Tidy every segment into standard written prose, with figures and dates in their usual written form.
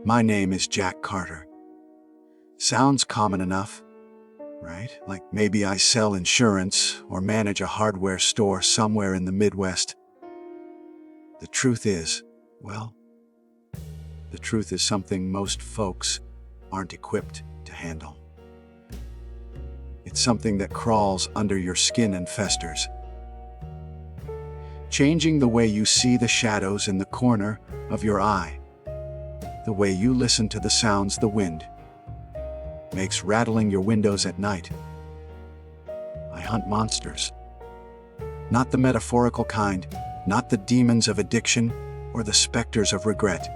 My name is Jack Carter. Sounds common enough, right? Like maybe I sell insurance or manage a hardware store somewhere in the Midwest. The truth is, well, the truth is something most folks aren't equipped to handle. It's something that crawls under your skin and festers, changing the way you see the shadows in the corner of your eye, the way you listen to the sounds the wind makes rattling your windows at night. I hunt monsters. Not the metaphorical kind, not the demons of addiction or the specters of regret.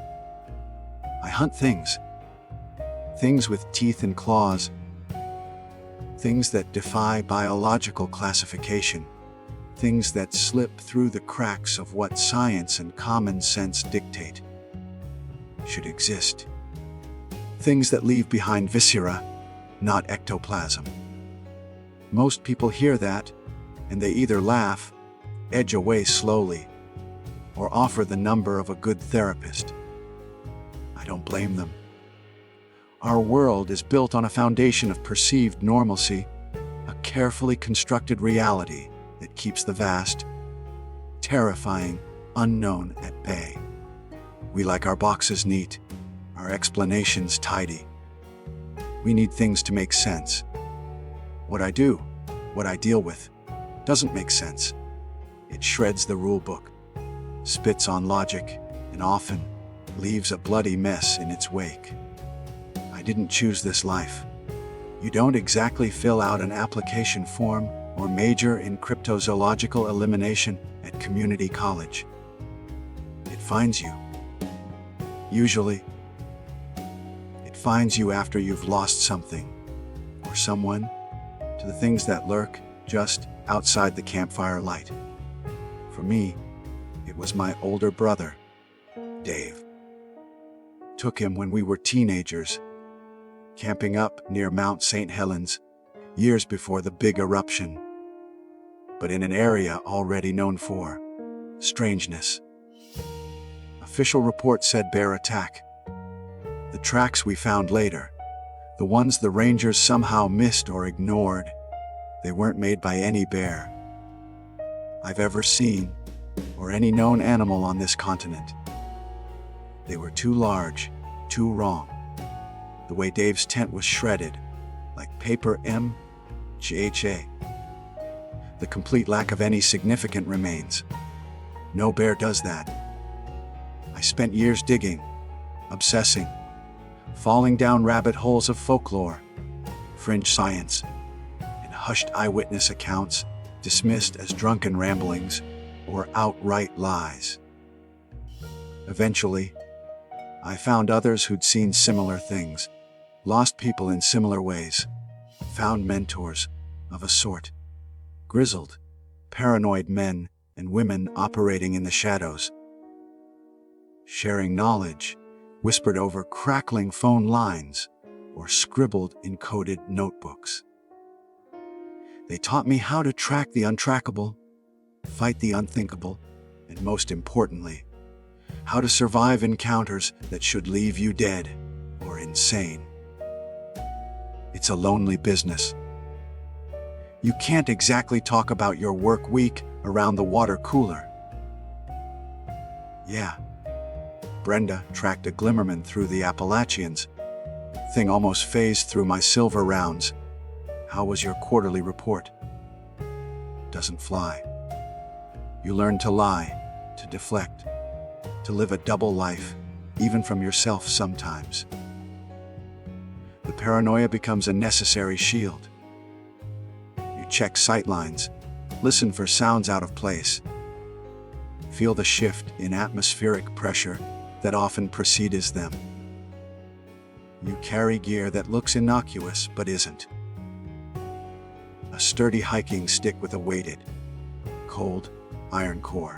I hunt things. Things with teeth and claws. Things that defy biological classification. Things that slip through the cracks of what science and common sense dictate should exist. Things that leave behind viscera, not ectoplasm. Most people hear that, and they either laugh, edge away slowly, or offer the number of a good therapist. I don't blame them. Our world is built on a foundation of perceived normalcy, a carefully constructed reality that keeps the vast, terrifying unknown at bay. We like our boxes neat, our explanations tidy. We need things to make sense. What I do, what I deal with, doesn't make sense. It shreds the rule book, spits on logic, and often leaves a bloody mess in its wake. I didn't choose this life. You don't exactly fill out an application form or major in cryptozoological elimination at community college. It finds you. Usually, it finds you after you've lost something or someone to the things that lurk just outside the campfire light. For me, it was my older brother, Dave. Took him when we were teenagers, camping up near Mount St. Helens, years before the big eruption, but in an area already known for strangeness. Official report said bear attack. The tracks we found later, the ones the rangers somehow missed or ignored, they weren't made by any bear I've ever seen or any known animal on this continent. They were too large, too wrong. The way Dave's tent was shredded, like paper MGHA. The complete lack of any significant remains. No bear does that. I spent years digging, obsessing, falling down rabbit holes of folklore, fringe science, and hushed eyewitness accounts dismissed as drunken ramblings or outright lies. Eventually, I found others who'd seen similar things, lost people in similar ways, found mentors of a sort, grizzled, paranoid men and women operating in the shadows, sharing knowledge, whispered over crackling phone lines, or scribbled in coded notebooks. They taught me how to track the untrackable, fight the unthinkable, and most importantly, how to survive encounters that should leave you dead or insane. It's a lonely business. You can't exactly talk about your work week around the water cooler. Yeah. Brenda tracked a glimmerman through the Appalachians. Thing almost phased through my silver rounds. How was your quarterly report? Doesn't fly. You learn to lie, to deflect, to live a double life, even from yourself sometimes. The paranoia becomes a necessary shield. You check sightlines, listen for sounds out of place, feel the shift in atmospheric pressure that often precedes them. You carry gear that looks innocuous but isn't. A sturdy hiking stick with a weighted, cold, iron core.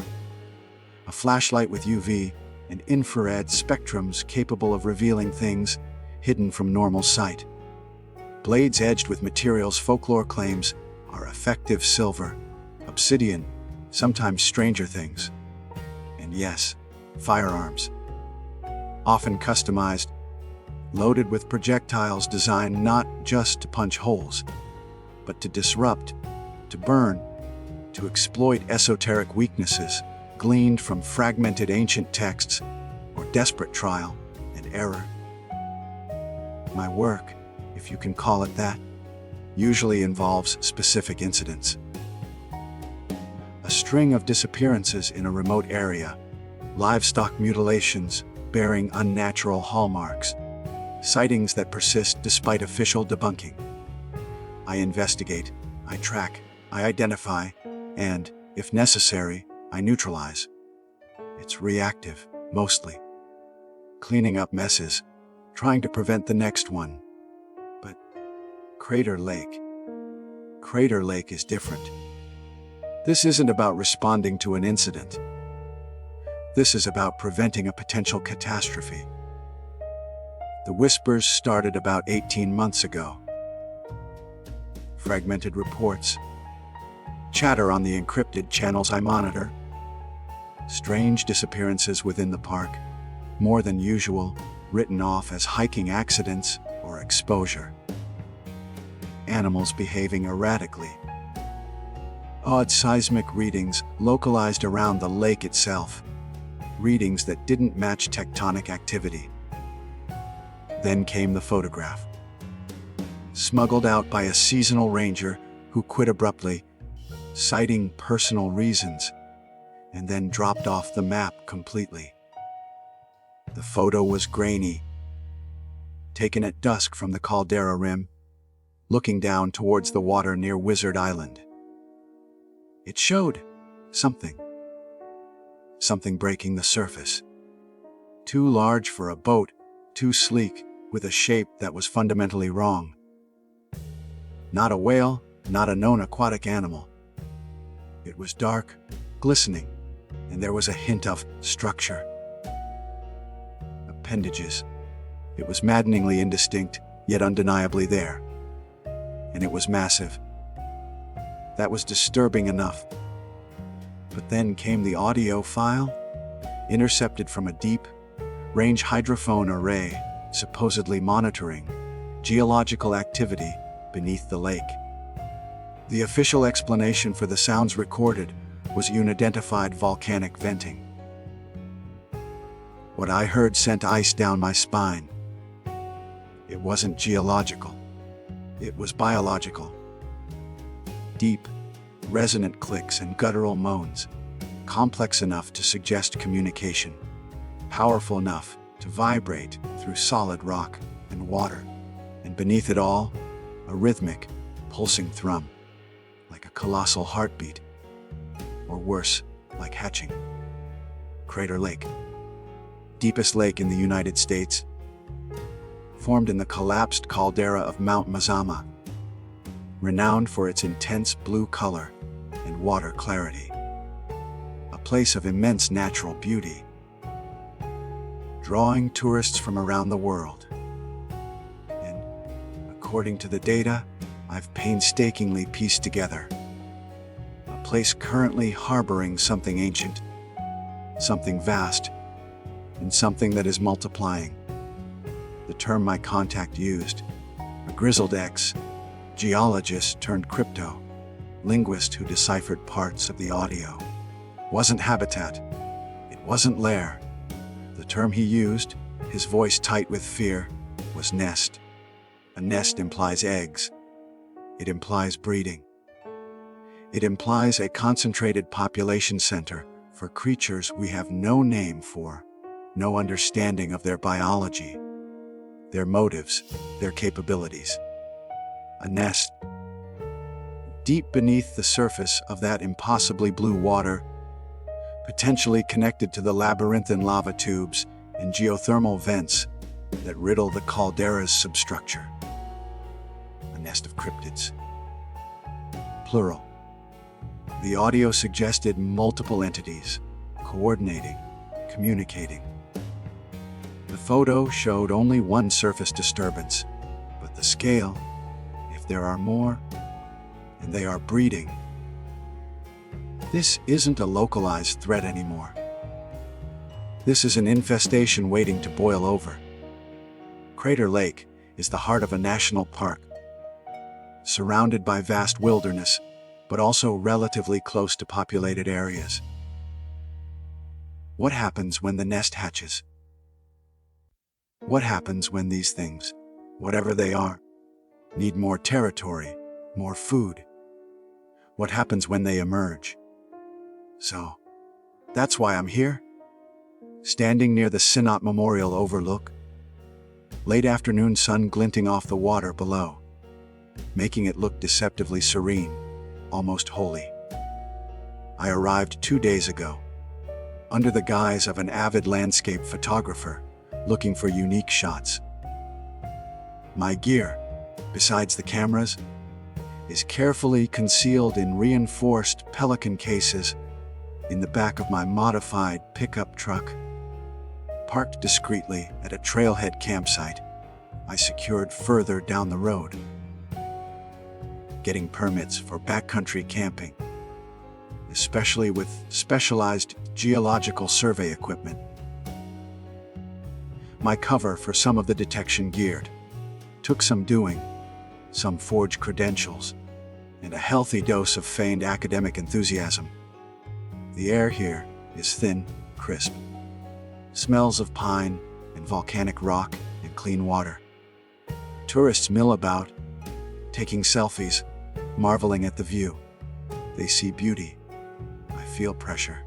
A flashlight with UV and infrared spectrums capable of revealing things hidden from normal sight. Blades edged with materials folklore claims are effective silver, obsidian, sometimes stranger things. And yes, firearms. Often customized loaded with projectiles designed not just to punch holes, but to disrupt, to burn, to exploit esoteric weaknesses gleaned from fragmented ancient texts or desperate trial and error. My work, if you can call it that, usually involves specific incidents. A string of disappearances in a remote area, livestock mutilations bearing unnatural hallmarks, sightings that persist despite official debunking. I investigate, I track, I identify, and, if necessary, I neutralize. It's reactive, mostly. Cleaning up messes, trying to prevent the next one. But Crater Lake is different. This isn't about responding to an incident. This is about preventing a potential catastrophe. The whispers started about 18 months ago. Fragmented reports, chatter on the encrypted channels I monitor, strange disappearances within the park, more than usual, written off as hiking accidents or exposure. Animals behaving erratically. Odd seismic readings localized around the lake itself, readings that didn't match tectonic activity. Then came the photograph, smuggled out by a seasonal ranger who quit abruptly, citing personal reasons, and then dropped off the map completely. The photo was grainy, taken at dusk from the caldera rim, looking down towards the water near Wizard Island. It showed something breaking the surface. Too large for a boat, too sleek, with a shape that was fundamentally wrong. Not a whale, not a known aquatic animal. It was dark, glistening, and there was a hint of structure. Appendages. It was maddeningly indistinct, yet undeniably there. And it was massive. That was disturbing enough. But then came the audio file, intercepted from a deep, range hydrophone array, supposedly monitoring geological activity beneath the lake. The official explanation for the sounds recorded was unidentified volcanic venting. What I heard sent ice down my spine. It wasn't geological. It was biological. Deep, resonant clicks and guttural moans, complex enough to suggest communication, powerful enough to vibrate through solid rock and water, and beneath it all, a rhythmic, pulsing thrum, like a colossal heartbeat, or worse, like hatching. Crater Lake, deepest lake in the United States, formed in the collapsed caldera of Mount Mazama, renowned for its intense blue color and water clarity. A place of immense natural beauty, drawing tourists from around the world. And, according to the data I've painstakingly pieced together, a place currently harboring something ancient, something vast, and something that is multiplying. The term my contact used, a grizzled geologist turned crypto, linguist who deciphered parts of the audio, wasn't habitat, it wasn't lair. The term he used, his voice tight with fear, was nest. A nest implies eggs. It implies breeding. It implies a concentrated population center for creatures we have no name for, no understanding of their biology, their motives, their capabilities. A nest. Deep beneath the surface of that impossibly blue water, potentially connected to the labyrinthine lava tubes and geothermal vents that riddle the caldera's substructure. A nest of cryptids. Plural. The audio suggested multiple entities, coordinating, communicating. The photo showed only one surface disturbance, but the scale, if there are more, and they are breeding. This isn't a localized threat anymore. This is an infestation waiting to boil over. Crater Lake is the heart of a national park, surrounded by vast wilderness, but also relatively close to populated areas. What happens when the nest hatches? What happens when these things, whatever they are, need more territory, more food? What happens when they emerge? So, that's why I'm here, standing near the Synod Memorial overlook, late afternoon sun glinting off the water below, making it look deceptively serene, almost holy. I arrived 2 days ago, under the guise of an avid landscape photographer, looking for unique shots. My gear, besides the cameras, is carefully concealed in reinforced pelican cases in the back of my modified pickup truck. Parked discreetly at a trailhead campsite I secured further down the road. Getting permits for backcountry camping, especially with specialized geological survey equipment. My cover for some of the detection geared took some doing, some forged credentials, and a healthy dose of feigned academic enthusiasm. The air here is thin, crisp. Smells of pine and volcanic rock and clean water. Tourists mill about, taking selfies, marveling at the view. They see beauty. I feel pressure.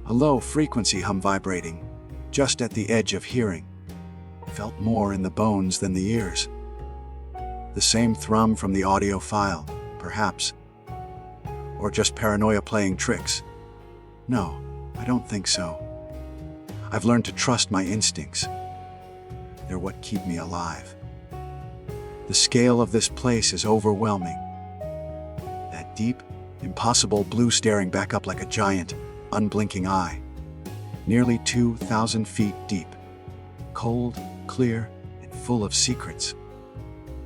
A low frequency hum vibrating, just at the edge of hearing, felt more in the bones than the ears. The same thrum from the audio file, perhaps. Or just paranoia playing tricks. No, I don't think so. I've learned to trust my instincts. They're what keep me alive. The scale of this place is overwhelming. That deep, impossible blue staring back up like a giant, unblinking eye. Nearly 2,000 feet deep. Cold, clear, and full of secrets.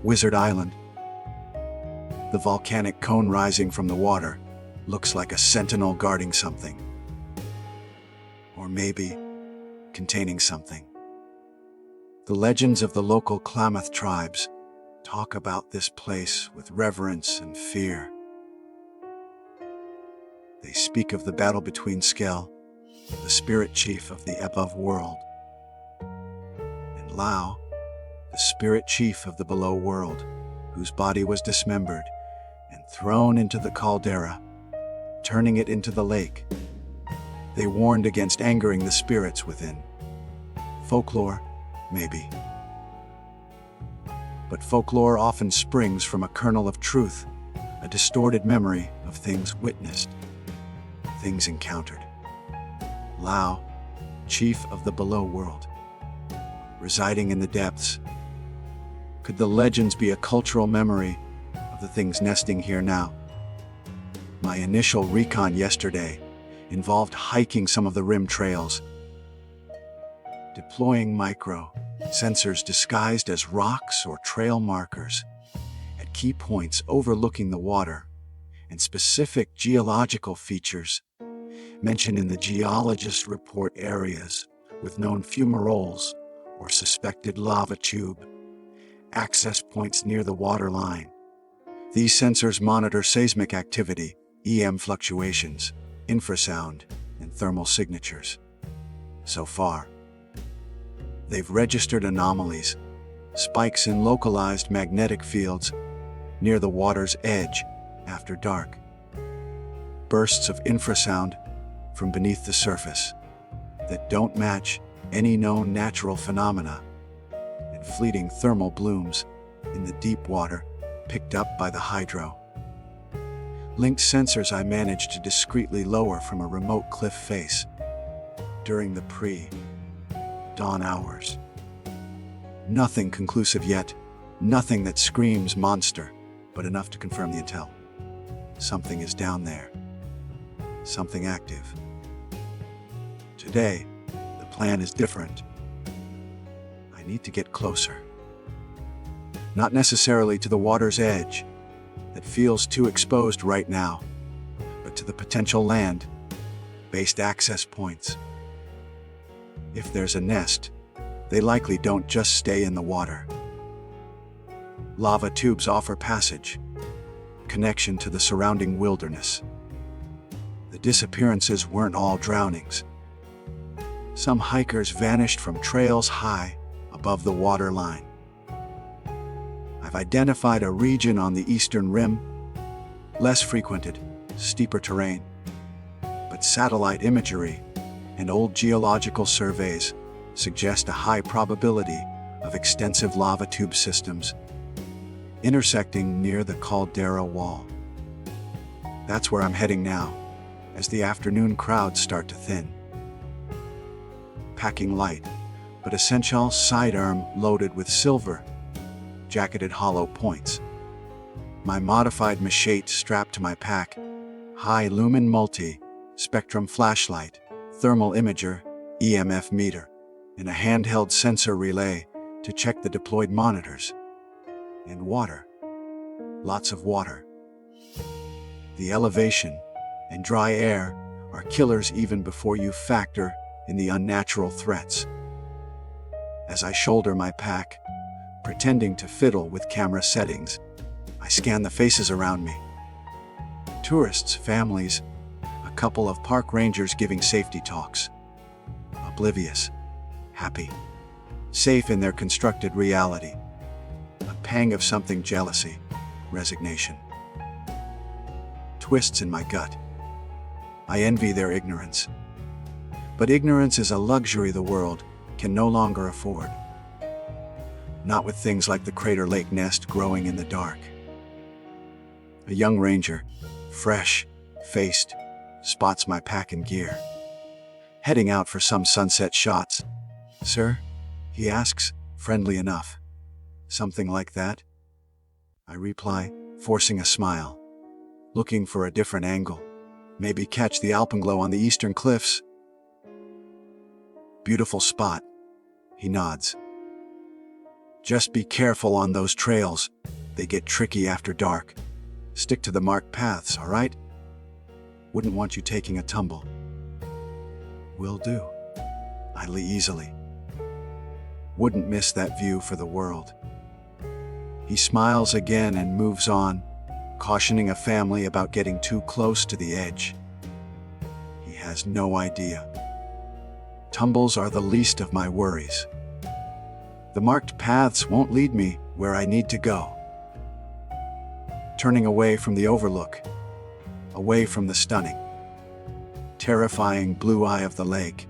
Wizard Island. The volcanic cone rising from the water looks like a sentinel guarding something. Or maybe containing something. The legends of the local Klamath tribes talk about this place with reverence and fear. They speak of the battle between Skell, the spirit chief of the above world, and Lao, the spirit chief of the below world, whose body was dismembered and thrown into the caldera, turning it into the lake. They warned against angering the spirits within. Folklore, maybe. But folklore often springs from a kernel of truth, a distorted memory of things witnessed, things encountered. Lao, chief of the below world, residing in the depths. Could the legends be a cultural memory of the things nesting here now? My initial recon yesterday involved hiking some of the rim trails, deploying micro sensors disguised as rocks or trail markers at key points overlooking the water and specific geological features mentioned in the geologist report areas with known fumaroles or suspected lava tube, access points near the water line. These sensors monitor seismic activity, EM fluctuations, infrasound, and thermal signatures. So far, they've registered anomalies, spikes in localized magnetic fields near the water's edge after dark, bursts of infrasound from beneath the surface that don't match any known natural phenomena, and fleeting thermal blooms in the deep water picked up by the hydro. Linked sensors I managed to discreetly lower from a remote cliff face during the pre-dawn hours. Nothing conclusive yet, nothing that screams monster, but enough to confirm the intel. Something is down there. Something active. Today, the plan is different. I need to get closer. Not necessarily to the water's edge, that feels too exposed right now, but to the potential land-based access points. If there's a nest, they likely don't just stay in the water. Lava tubes offer passage, connection to the surrounding wilderness. The disappearances weren't all drownings. Some hikers vanished from trails high above the waterline. I've identified a region on the eastern rim, less frequented, steeper terrain, but satellite imagery and old geological surveys suggest a high probability of extensive lava tube systems intersecting near the caldera wall. That's where I'm heading now, as the afternoon crowds start to thin. Packing light, but essential sidearm loaded with silver, jacketed hollow points. My modified machete strapped to my pack, high lumen multi-spectrum flashlight, thermal imager, EMF meter, and a handheld sensor relay to check the deployed monitors. And water. Lots of water. The elevation and dry air are killers even before you factor in the unnatural threats. As I shoulder my pack, pretending to fiddle with camera settings, I scan the faces around me. Tourists, families, a couple of park rangers giving safety talks. Oblivious, happy, safe in their constructed reality. A pang of something: jealousy, resignation. Twists in my gut. I envy their ignorance. But ignorance is a luxury the world can no longer afford. Not with things like the Crater Lake nest growing in the dark. A young ranger, fresh-faced, spots my pack and gear. Heading out for some sunset shots. "Sir?" he asks, friendly enough. "Something like that?" I reply, forcing a smile. Looking for a different angle. Maybe catch the alpenglow on the eastern cliffs. "Beautiful spot," he nods. "Just be careful on those trails. They get tricky after dark. Stick to the marked paths, all right? Wouldn't want you taking a tumble." "Will do," I lie easily. Wouldn't miss that view for the world. He smiles again and moves on, cautioning a family about getting too close to the edge. He has no idea. Tumbles are the least of my worries. The marked paths won't lead me where I need to go. Turning away from the overlook, away from the stunning, terrifying blue eye of the lake,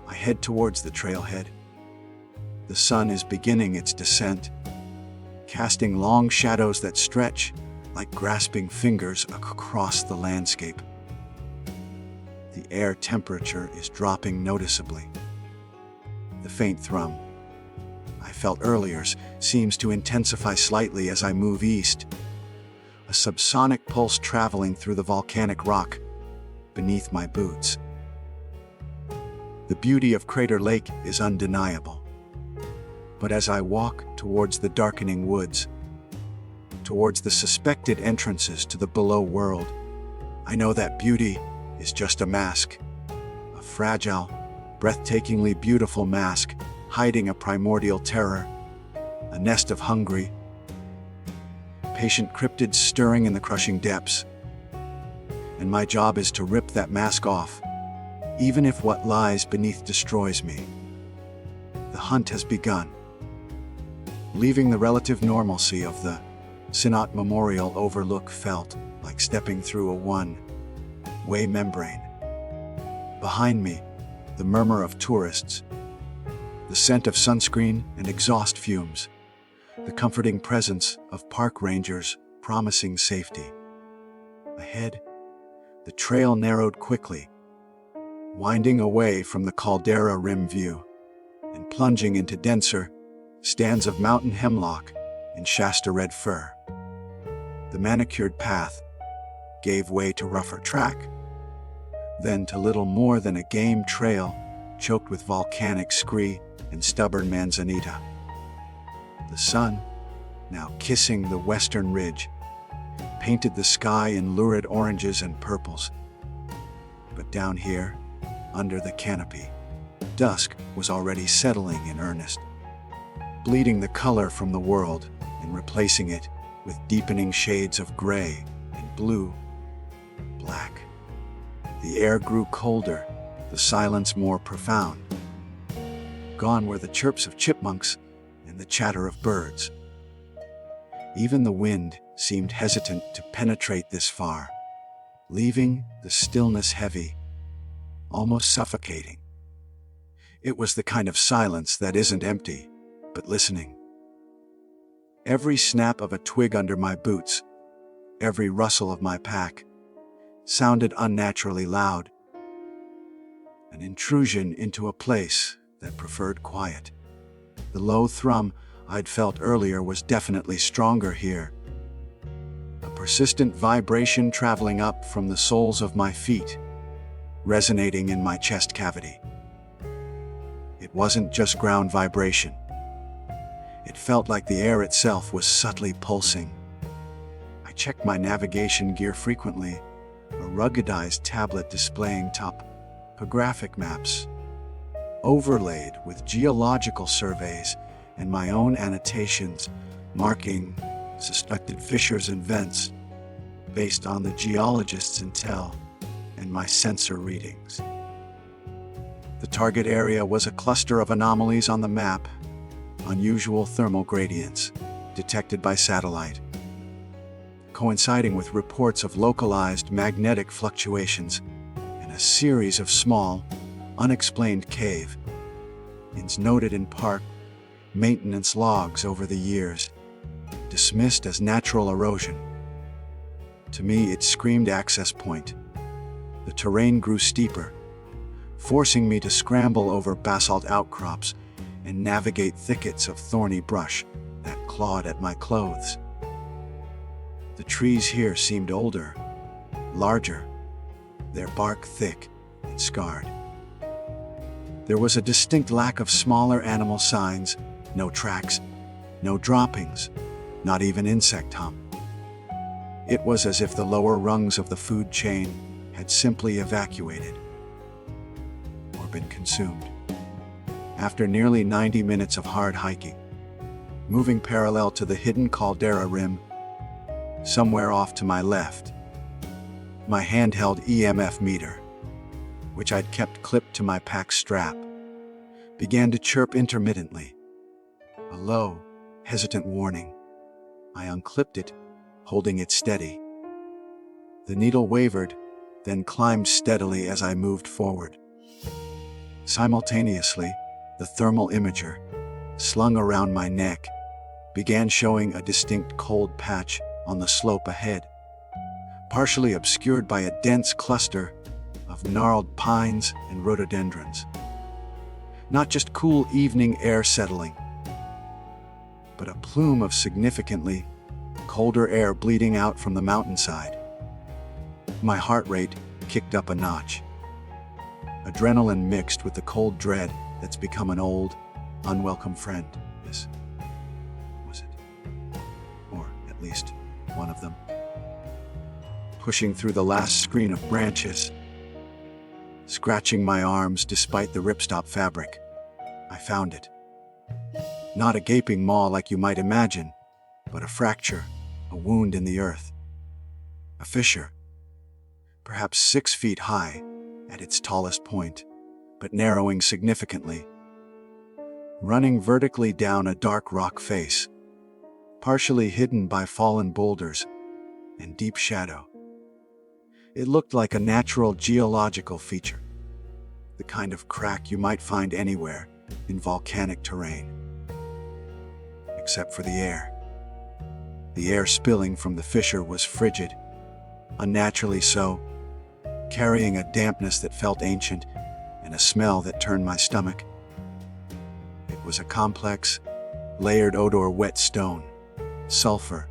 I head towards the trailhead. The sun is beginning its descent, casting long shadows that stretch like grasping fingers across the landscape. The air temperature is dropping noticeably. The faint thrum I felt earlier seems to intensify slightly as I move east, a subsonic pulse traveling through the volcanic rock beneath my boots. The beauty of Crater Lake is undeniable. But as I walk towards the darkening woods, towards the suspected entrances to the below world, I know that beauty is just a mask, a fragile, breathtakingly beautiful mask hiding a primordial terror, a nest of hungry, patient cryptids stirring in the crushing depths. And my job is to rip that mask off, even if what lies beneath destroys me. The hunt has begun. Leaving the relative normalcy of the Sinat Memorial overlook felt like stepping through a one-way membrane. Behind me, the murmur of tourists, the scent of sunscreen and exhaust fumes, the comforting presence of park rangers promising safety. Ahead, the trail narrowed quickly, winding away from the caldera rim view and plunging into denser stands of mountain hemlock and Shasta red fir. The manicured path gave way to rougher track, then to little more than a game trail choked with volcanic scree and stubborn manzanita. The sun, now kissing the western ridge, painted the sky in lurid oranges and purples. But down here, under the canopy, dusk was already settling in earnest, bleeding the color from the world and replacing it with deepening shades of gray and blue, black. The air grew colder, the silence more profound. Gone were the chirps of chipmunks and the chatter of birds. Even the wind seemed hesitant to penetrate this far, leaving the stillness heavy, almost suffocating. It was the kind of silence that isn't empty, but listening. Every snap of a twig under my boots, every rustle of my pack, sounded unnaturally loud. An intrusion into a place that preferred quiet. The low thrum I'd felt earlier was definitely stronger here. A persistent vibration traveling up from the soles of my feet, resonating in my chest cavity. It wasn't just ground vibration. It felt like the air itself was subtly pulsing. I checked my navigation gear frequently, a ruggedized tablet displaying topographic maps, overlaid with geological surveys and my own annotations marking suspected fissures and vents based on the geologist's intel and my sensor readings. The target area was a cluster of anomalies on the map, unusual thermal gradients detected by satellite, coinciding with reports of localized magnetic fluctuations and a series of small, unexplained cave-ins noted in park maintenance logs over the years, dismissed as natural erosion. To me, it screamed access point. The terrain grew steeper, forcing me to scramble over basalt outcrops and navigate thickets of thorny brush that clawed at my clothes. The trees here seemed older, larger, their bark thick and scarred. There was a distinct lack of smaller animal signs, no tracks, no droppings, not even insect hum. It was as if the lower rungs of the food chain had simply evacuated or been consumed. After nearly 90 minutes of hard hiking, moving parallel to the hidden caldera rim, somewhere off to my left, my handheld EMF meter, which I'd kept clipped to my pack strap, began to chirp intermittently. A low, hesitant warning. I unclipped it, holding it steady. The needle wavered, then climbed steadily as I moved forward. Simultaneously, the thermal imager, slung around my neck, began showing a distinct cold patch on the slope ahead, partially obscured by a dense cluster of gnarled pines and rhododendrons. Not just cool evening air settling, but a plume of significantly colder air bleeding out from the mountainside. My heart rate kicked up a notch. Adrenaline mixed with the cold dread that's become an old, unwelcome friend. This was it. Or at least one of them. Pushing through the last screen of branches, scratching my arms despite the ripstop fabric, I found it. Not a gaping maw like you might imagine, but a fracture, a wound in the earth. A fissure, perhaps 6 feet high at its tallest point, but narrowing significantly, running vertically down a dark rock face, partially hidden by fallen boulders and deep shadow. It looked like a natural geological feature, the kind of crack you might find anywhere in volcanic terrain. Except for the air. The air spilling from the fissure was frigid, unnaturally so, carrying a dampness that felt ancient and a smell that turned my stomach. It was a complex, layered odor: wet stone, sulfur,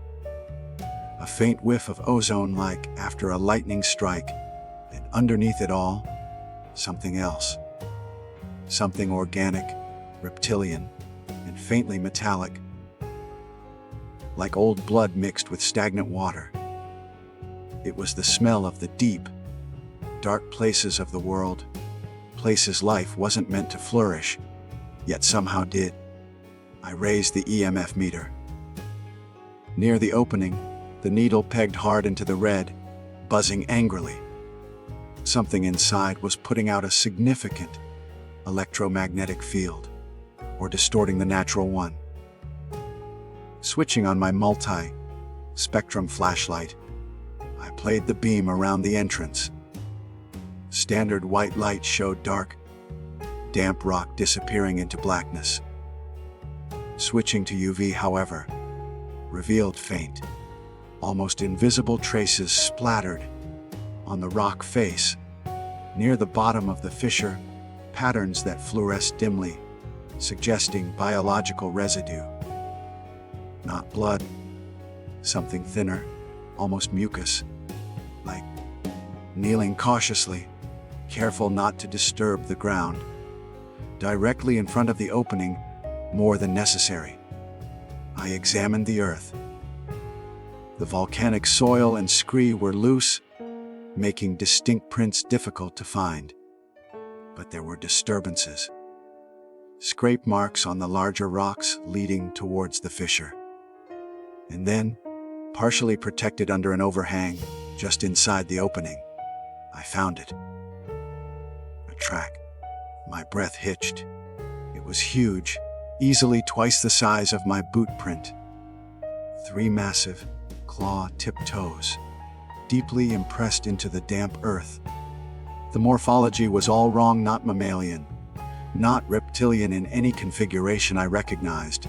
a faint whiff of ozone like after a lightning strike, and underneath it all, something else. Something organic, reptilian, and faintly metallic, like old blood mixed with stagnant water. It was the smell of the deep, dark places of the world, place's life wasn't meant to flourish, yet somehow did. I raised the EMF meter. Near the opening, the needle pegged hard into the red, buzzing angrily. Something inside was putting out a significant electromagnetic field, or distorting the natural one. Switching on my multi-spectrum flashlight, I played the beam around the entrance. Standard white light showed dark, damp rock disappearing into blackness. Switching to UV, however, revealed faint, almost invisible traces splattered on the rock face. Near the bottom of the fissure, patterns that fluoresced dimly, suggesting biological residue. Not blood, something thinner, almost mucus, like. Kneeling cautiously, careful not to disturb the ground, directly in front of the opening, more than necessary, I examined the earth. The volcanic soil and scree were loose, making distinct prints difficult to find. But there were disturbances. Scrape marks on the larger rocks leading towards the fissure. And then, partially protected under an overhang, just inside the opening, I found it. A track. My breath hitched. It was huge, easily twice the size of my boot print. 3 massive, claw-tipped toes, deeply impressed into the damp earth. The morphology was all wrong, not mammalian, not reptilian in any configuration I recognized,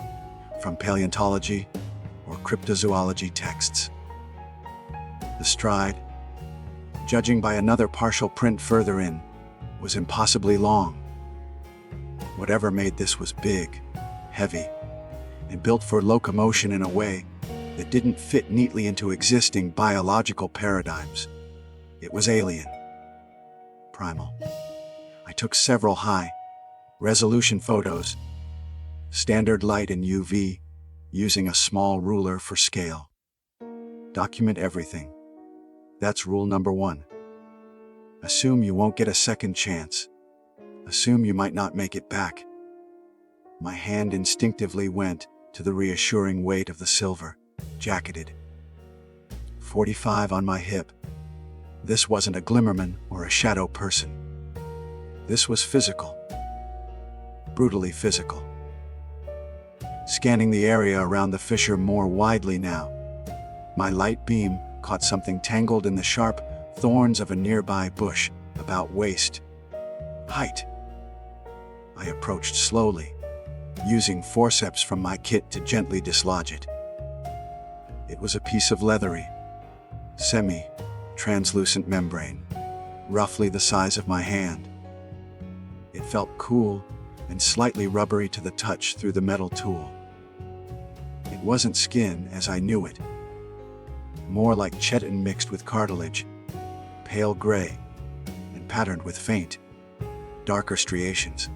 from paleontology or cryptozoology texts. The stride, judging by another partial print further in, was impossibly long. Whatever made this was big, heavy, and built for locomotion in a way that didn't fit neatly into existing biological paradigms. It was alien, primal. I took several high-resolution photos, standard light and UV, using a small ruler for scale. Document everything. That's rule number 1. Assume you won't get a second chance. Assume you might not make it back. My hand instinctively went to the reassuring weight of the silver, jacketed. 45 on my hip. This wasn't a glimmerman or a shadow person. This was physical. Brutally physical. Scanning the area around the fissure more widely now, my light beam caught something tangled in the sharp thorns of a nearby bush, about waist height. I approached slowly, using forceps from my kit to gently dislodge it. It was a piece of leathery, semi-translucent membrane, roughly the size of my hand. It felt cool and slightly rubbery to the touch through the metal tool. It wasn't skin as I knew it. More like chitin mixed with cartilage, pale gray, and patterned with faint, darker striations.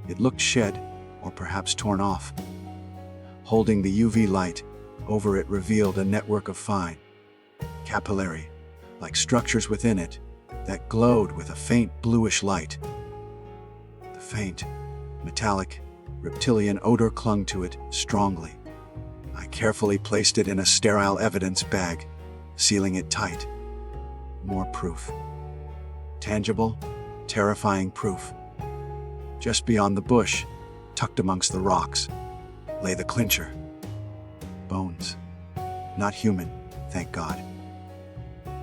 It looked shed, or perhaps torn off. Holding the UV light over it revealed a network of fine, capillary, like structures within it, that glowed with a faint bluish light. The faint, metallic, reptilian odor clung to it strongly. I carefully placed it in a sterile evidence bag, sealing it tight. More proof. Tangible, terrifying proof. Just beyond the bush, tucked amongst the rocks, lay the clincher. Bones. Not human, thank God.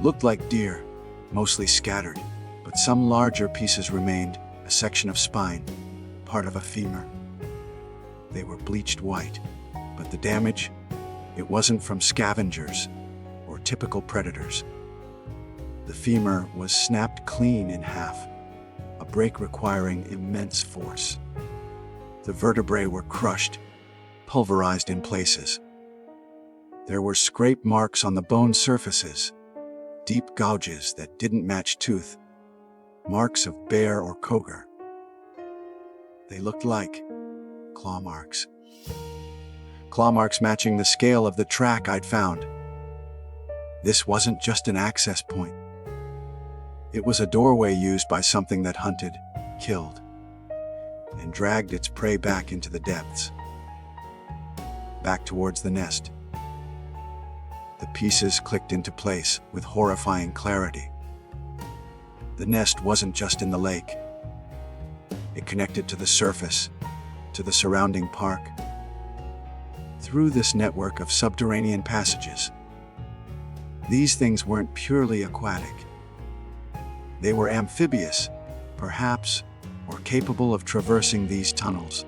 Looked like deer, mostly scattered, but some larger pieces remained, a section of spine, part of a femur. They were bleached white, but the damage, it wasn't from scavengers or typical predators. The femur was snapped clean in half, a break requiring immense force. The vertebrae were crushed, pulverized in places. There were scrape marks on the bone surfaces, deep gouges that didn't match tooth, marks of bear or cougar. They looked like claw marks. Claw marks matching the scale of the track I'd found. This wasn't just an access point. It was a doorway used by something that hunted, killed, and dragged its prey back into the depths, back towards the nest. The pieces clicked into place with horrifying clarity. The nest wasn't just in the lake. It connected to the surface, to the surrounding park. Through this network of subterranean passages, these things weren't purely aquatic. They were amphibious, perhaps, or capable of traversing these tunnels.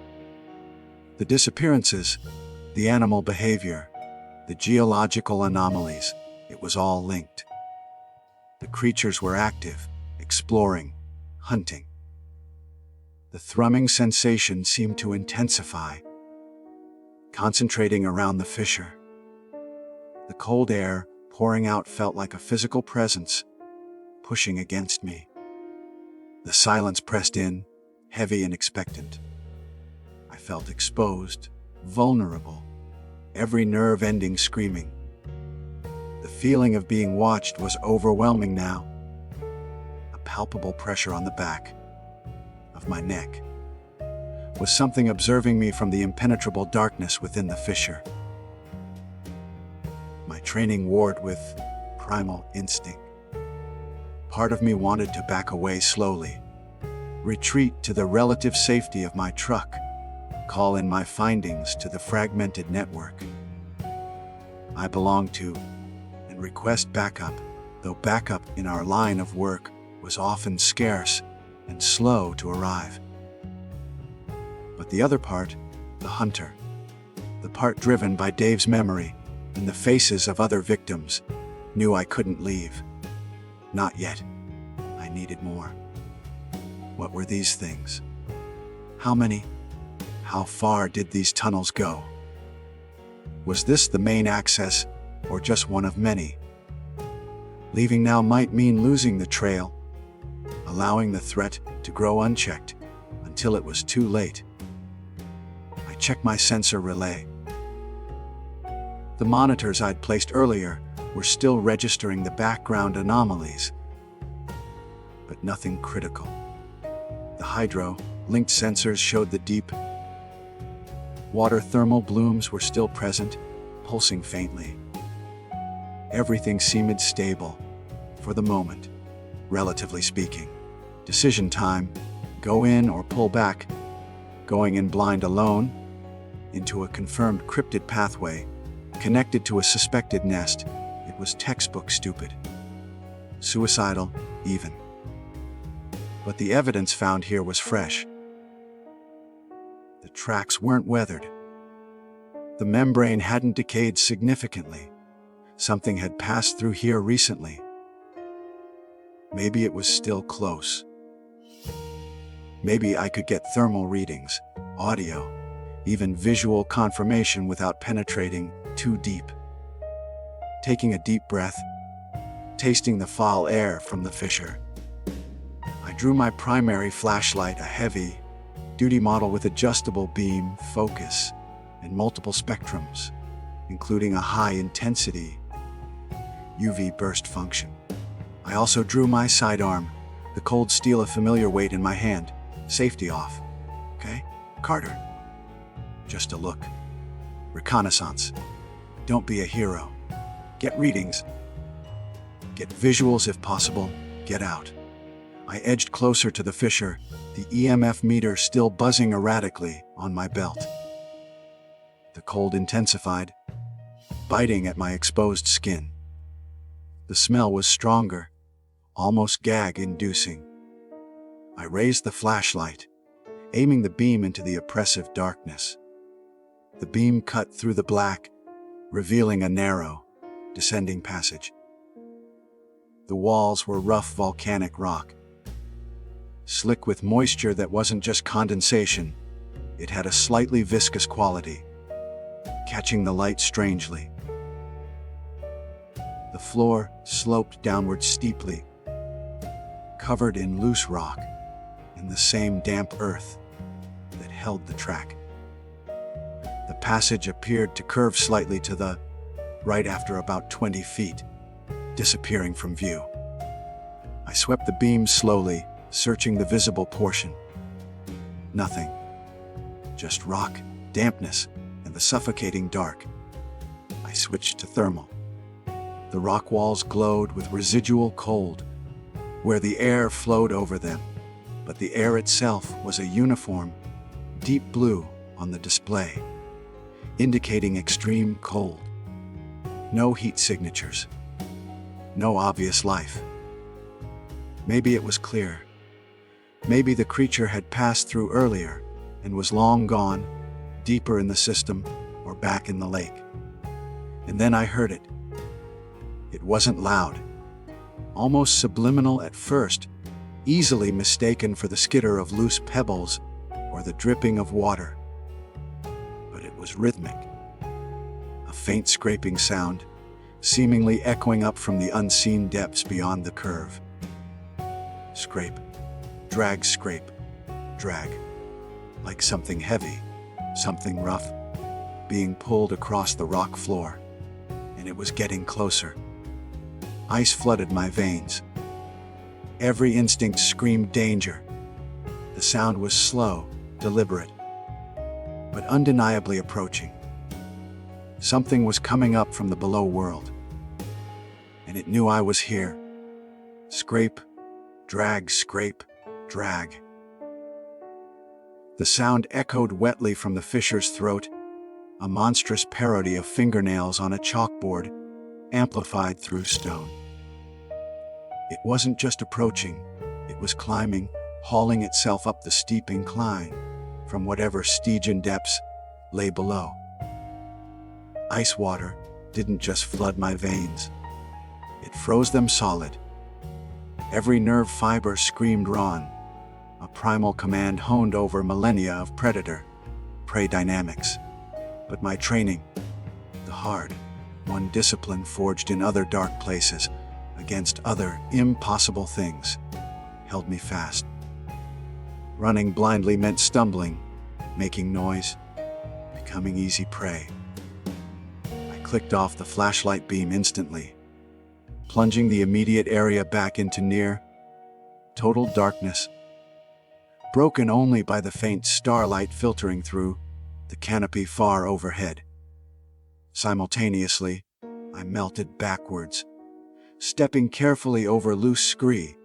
The disappearances, the animal behavior, the geological anomalies, it was all linked. The creatures were active, exploring, hunting. The thrumming sensation seemed to intensify, concentrating around the fissure. The cold air pouring out felt like a physical presence, pushing against me. The silence pressed in, heavy and expectant. I felt exposed, vulnerable, every nerve ending screaming. The feeling of being watched was overwhelming now. A palpable pressure on the back of my neck was something observing me from the impenetrable darkness within the fissure. My training warred with primal instinct. Part of me wanted to back away slowly, retreat to the relative safety of my truck, call in my findings to the fragmented network I belonged to, and request backup, though backup in our line of work was often scarce and slow to arrive. But the other part, the hunter, the part driven by Dave's memory and the faces of other victims, knew I couldn't leave. Not yet. I needed more. What were these things? How many? How far did these tunnels go? Was this the main access, or just one of many? Leaving now might mean losing the trail, allowing the threat to grow unchecked until it was too late. I checked my sensor relay. The monitors I'd placed earlier were still registering the background anomalies, but nothing critical. The hydro-linked sensors showed the deep water thermal blooms were still present, pulsing faintly. Everything seemed stable, for the moment, relatively speaking. Decision time, go in or pull back, going in blind alone, into a confirmed cryptid pathway, connected to a suspected nest. It was textbook stupid. Suicidal, even. But the evidence found here was fresh. The tracks weren't weathered. The membrane hadn't decayed significantly. Something had passed through here recently. Maybe it was still close. Maybe I could get thermal readings, audio, even visual confirmation without penetrating too deep. Taking a deep breath, tasting the foul air from the fissure, I drew my primary flashlight, a heavy-duty model with adjustable beam, focus, and multiple spectrums, including a high-intensity UV burst function. I also drew my sidearm, the cold steel of familiar weight in my hand. Safety off. Okay? Carter. Just a look. Reconnaissance. Don't be a hero. Get readings. Get visuals if possible. Get out. I edged closer to the fissure, the EMF meter still buzzing erratically on my belt. The cold intensified, biting at my exposed skin. The smell was stronger, almost gag-inducing. I raised the flashlight, aiming the beam into the oppressive darkness. The beam cut through the black, revealing a narrow, descending passage. The walls were rough volcanic rock, slick with moisture that wasn't just condensation. It had a slightly viscous quality, catching the light strangely. The floor sloped downward steeply, covered in loose rock and the same damp earth that held the track. The passage appeared to curve slightly to the right after about 20 feet, disappearing from view. I swept the beam slowly, searching the visible portion. Nothing. Just rock, dampness, and the suffocating dark. I switched to thermal. The rock walls glowed with residual cold, where the air flowed over them, but the air itself was a uniform, deep blue on the display, indicating extreme cold. No heat signatures. No obvious life. Maybe it was clear. Maybe the creature had passed through earlier and was long gone, deeper in the system or back in the lake. And then I heard it. It wasn't loud, almost subliminal at first, easily mistaken for the skitter of loose pebbles or the dripping of water. But it was rhythmic. A faint scraping sound, seemingly echoing up from the unseen depths beyond the curve. Scrape, drag, scrape, drag. Like something heavy, something rough, being pulled across the rock floor. And it was getting closer. Ice flooded my veins. Every instinct screamed danger. The sound was slow, deliberate, but undeniably approaching. Something was coming up from the below world, and it knew I was here. Scrape, drag, scrape, drag. The sound echoed wetly from the fisher's throat, a monstrous parody of fingernails on a chalkboard, amplified through stone. It wasn't just approaching, it was climbing, hauling itself up the steep incline, from whatever Stygian depths lay below. Ice water didn't just flood my veins, it froze them solid. Every nerve fiber screamed Ron, a primal command honed over millennia of predator-prey dynamics. But my training, the hard-won discipline forged in other dark places, against other impossible things, held me fast. Running blindly meant stumbling, making noise, becoming easy prey. I clicked off the flashlight beam instantly, plunging the immediate area back into near, total darkness, broken only by the faint starlight filtering through the canopy far overhead. Simultaneously, I melted backwards, stepping carefully over loose scree,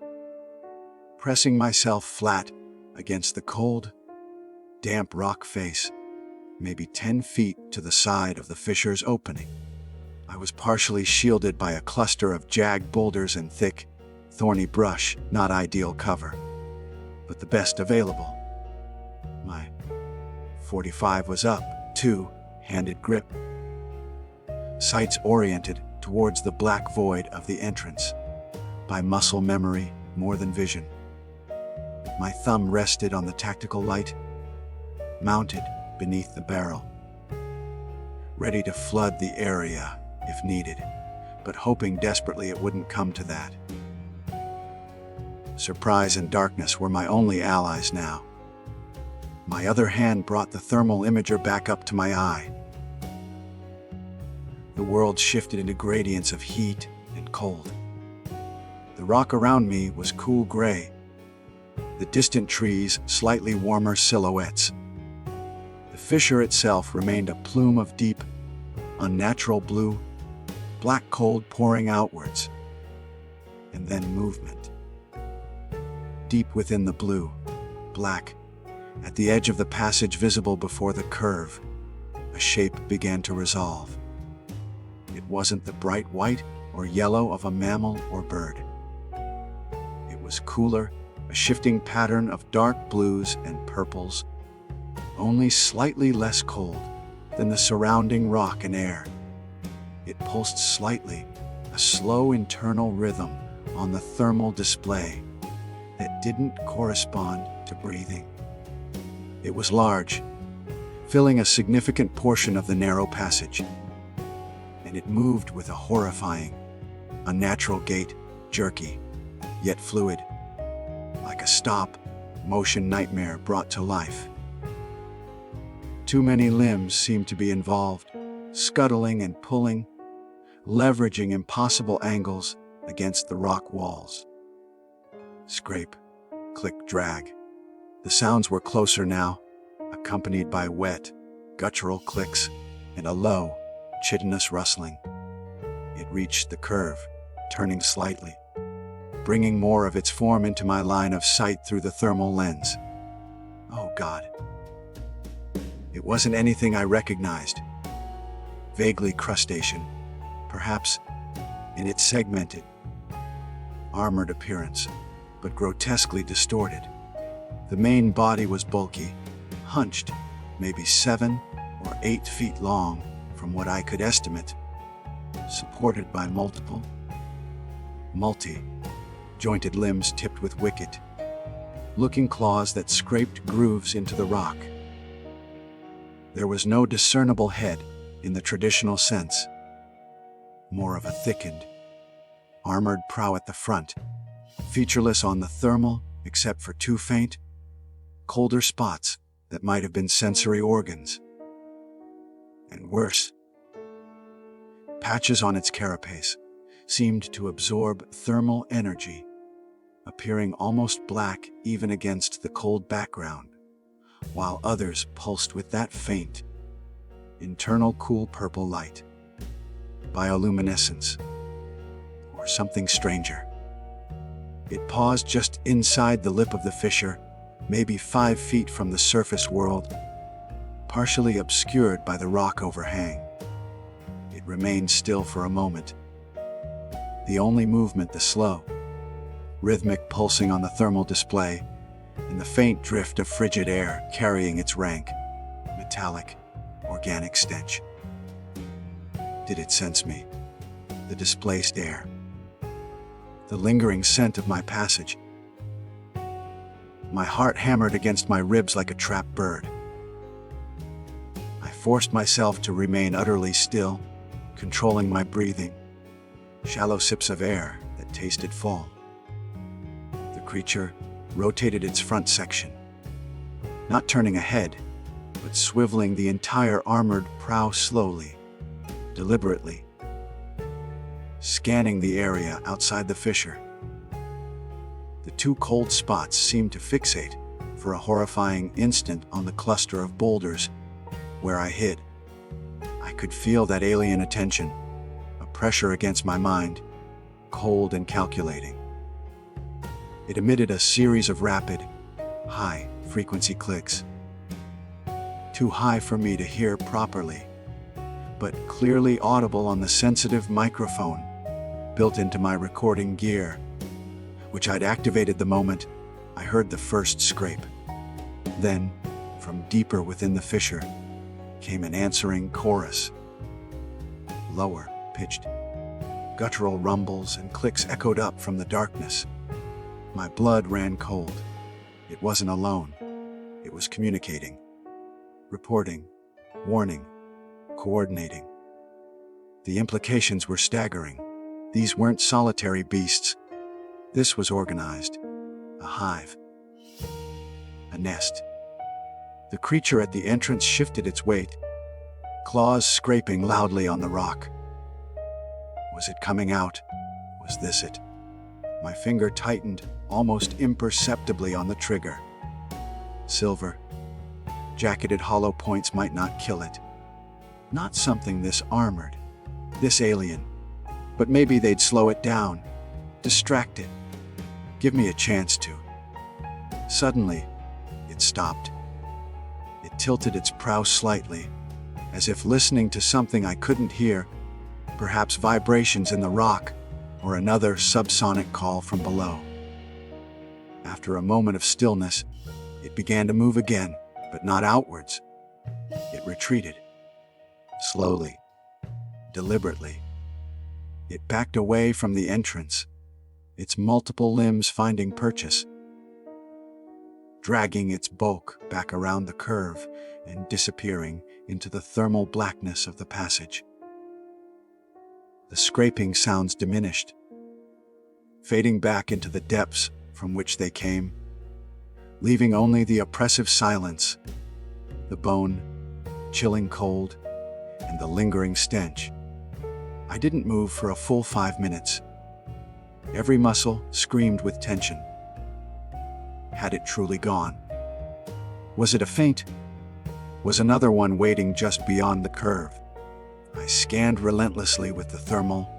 pressing myself flat against the cold, damp rock face, maybe 10 feet to the side of the fisher's opening. I was partially shielded by a cluster of jagged boulders and thick, thorny brush, not ideal cover, but the best available. My .45 was up, two-handed grip, sights oriented towards the black void of the entrance, by muscle memory more than vision. My thumb rested on the tactical light, mounted beneath the barrel, ready to flood the area if needed, but hoping desperately it wouldn't come to that. Surprise and darkness were my only allies now. My other hand brought the thermal imager back up to my eye. The world shifted into gradients of heat and cold. The rock around me was cool gray, the distant trees slightly warmer silhouettes. The fissure itself remained a plume of deep, unnatural blue, black cold pouring outwards. And then movement. Deep within the blue, black, at the edge of the passage visible before the curve, a shape began to resolve. It wasn't the bright white or yellow of a mammal or bird. It was cooler, a shifting pattern of dark blues and purples, only slightly less cold than the surrounding rock and air. It pulsed slightly, a slow internal rhythm on the thermal display that didn't correspond to breathing. It was large, filling a significant portion of the narrow passage, and it moved with a horrifying, unnatural gait, jerky, yet fluid, like a stop-motion nightmare brought to life. Too many limbs seemed to be involved, scuttling and pulling, leveraging impossible angles against the rock walls. Scrape, click, drag. The sounds were closer now, accompanied by wet, guttural clicks and a low, chitinous rustling. It reached the curve, turning slightly, bringing more of its form into my line of sight through the thermal lens. Oh God. It wasn't anything I recognized. Vaguely crustacean, perhaps, in its segmented, armored appearance, but grotesquely distorted. The main body was bulky, hunched, maybe 7 or 8 feet long from what I could estimate, supported by multi-jointed limbs tipped with wicked-looking claws that scraped grooves into the rock. There was no discernible head in the traditional sense, more of a thickened, armored prow at the front, featureless on the thermal except for 2 faint, colder spots that might have been sensory organs. And worse, patches on its carapace seemed to absorb thermal energy, appearing almost black even against the cold background, while others pulsed with that faint, internal cool purple light, bioluminescence, or something stranger. It paused just inside the lip of the fissure, maybe 5 feet from the surface world, partially obscured by the rock overhang. It remained still for a moment. The only movement the slow, rhythmic pulsing on the thermal display, and the faint drift of frigid air carrying its rank, metallic, organic stench. Did it sense me? The displaced air. The lingering scent of my passage. My heart hammered against my ribs like a trapped bird. I forced myself to remain utterly still, controlling my breathing, shallow sips of air that tasted fall. The creature rotated its front section, not turning ahead, but swiveling the entire armored prow slowly, deliberately, scanning the area outside the fissure. The 2 cold spots seemed to fixate for a horrifying instant on the cluster of boulders where I hid. I could feel that alien attention, a pressure against my mind, cold and calculating. It emitted a series of rapid, high-frequency clicks. Too high for me to hear properly, but clearly audible on the sensitive microphone built into my recording gear, which I'd activated the moment I heard the first scrape. Then, from deeper within the fissure, came an answering chorus. Lower pitched, guttural rumbles and clicks echoed up from the darkness. My blood ran cold. It wasn't alone. It was communicating, reporting, warning, coordinating. The implications were staggering. These weren't solitary beasts. This was organized. A hive. A nest. The creature at the entrance shifted its weight, claws scraping loudly on the rock. Was it coming out? Was this it? My finger tightened almost imperceptibly on the trigger. Silver, jacketed hollow points might not kill it. Not something this armored, this alien. But maybe they'd slow it down, distract it, give me a chance to. Suddenly, it stopped. It tilted its prow slightly, as if listening to something I couldn't hear, perhaps vibrations in the rock or another subsonic call from below. After a moment of stillness, it began to move again, but not outwards. It retreated. Slowly, deliberately. It backed away from the entrance, its multiple limbs finding purchase, dragging its bulk back around the curve and disappearing into the thermal blackness of the passage. The scraping sounds diminished, fading back into the depths from which they came, leaving only the oppressive silence, the bone, chilling cold, and the lingering stench. I didn't move for a full 5 minutes. Every muscle screamed with tension, Had it truly gone? Was it a feint? Was another one waiting just beyond the curve? I scanned relentlessly with the thermal,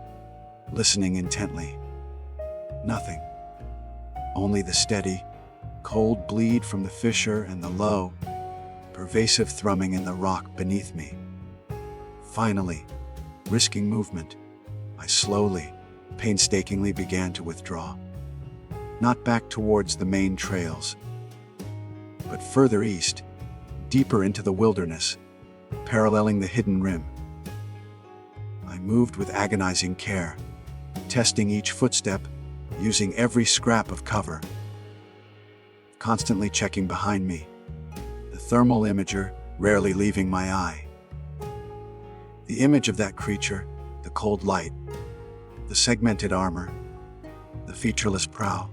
listening intently. Nothing. Only the steady, cold bleed from the fissure and the low, pervasive thrumming in the rock beneath me. Finally, risking movement, I slowly, painstakingly began to withdraw. Not back towards the main trails, but further east, deeper into the wilderness, paralleling the hidden rim. I moved with agonizing care, testing each footstep, using every scrap of cover, constantly checking behind me, the thermal imager rarely leaving my eye. The image of that creature, the cold light, the segmented armor, the featureless prow,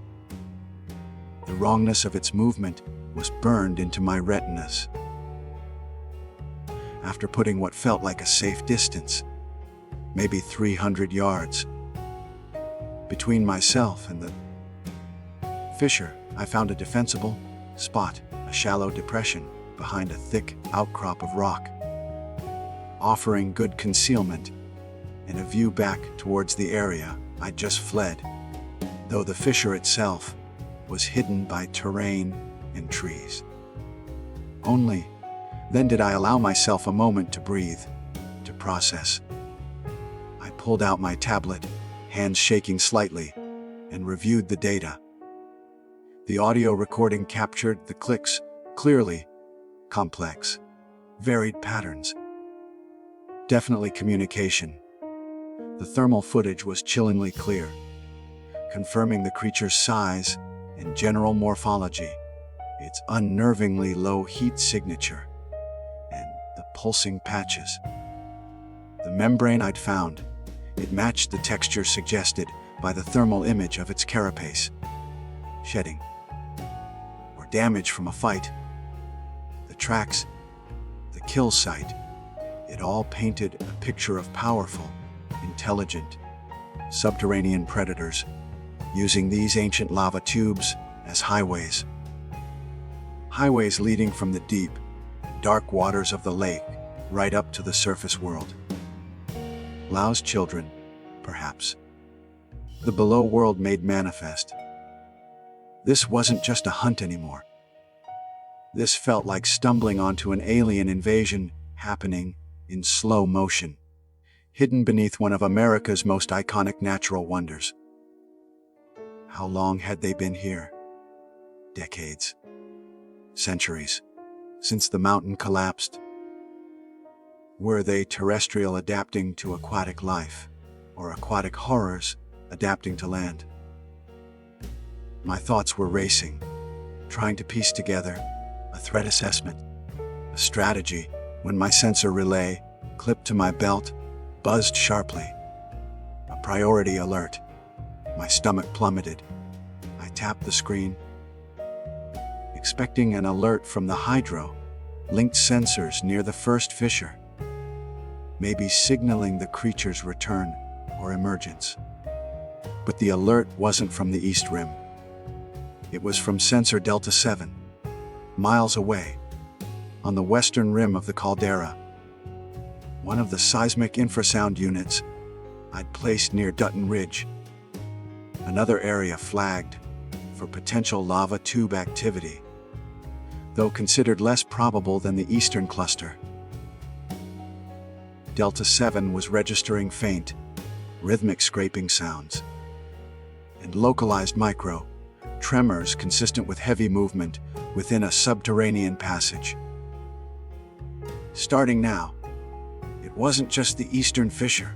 the wrongness of its movement was burned into my retinas. After putting what felt like a safe distance, maybe 300 yards, between myself and the fissure, I found a defensible spot, a shallow depression behind a thick outcrop of rock, offering good concealment and a view back towards the area I'd just fled, though the fissure itself was hidden by terrain and trees. Only then did I allow myself a moment to breathe, to process. I pulled out my tablet, hands shaking slightly, and reviewed the data. The audio recording captured the clicks clearly, complex, varied patterns. Definitely communication. The thermal footage was chillingly clear, confirming the creature's size and general morphology, its unnervingly low heat signature, and the pulsing patches. The membrane I'd found, it matched the texture suggested by the thermal image of its carapace. Shedding, or damage from a fight, the tracks, the kill site, it all painted a picture of powerful, intelligent, subterranean predators, using these ancient lava tubes as highways. Highways leading from the deep, dark waters of the lake right up to the surface world. Lao's children, perhaps. The below world made manifest. This wasn't just a hunt anymore. This felt like stumbling onto an alien invasion happening in slow motion, hidden beneath one of America's most iconic natural wonders. How long had they been here? Decades. Centuries. Since the mountain collapsed? Were they terrestrial adapting to aquatic life, or aquatic horrors adapting to land? My thoughts were racing, trying to piece together a threat assessment, a strategy, when my sensor relay, clipped to my belt, buzzed sharply. A priority alert. My stomach plummeted. I tapped the screen, expecting an alert from the hydro-linked sensors near the first fissure, maybe signaling the creature's return or emergence. But the alert wasn't from the East Rim. It was from sensor Delta 7, miles away, on the western rim of the caldera, one of the seismic infrasound units I'd placed near Dutton Ridge, another area flagged for potential lava tube activity, though considered less probable than the eastern cluster. Delta 7 was registering faint, rhythmic scraping sounds, and localized tremors consistent with heavy movement within a subterranean passage. Starting now, it wasn't just the eastern fissure.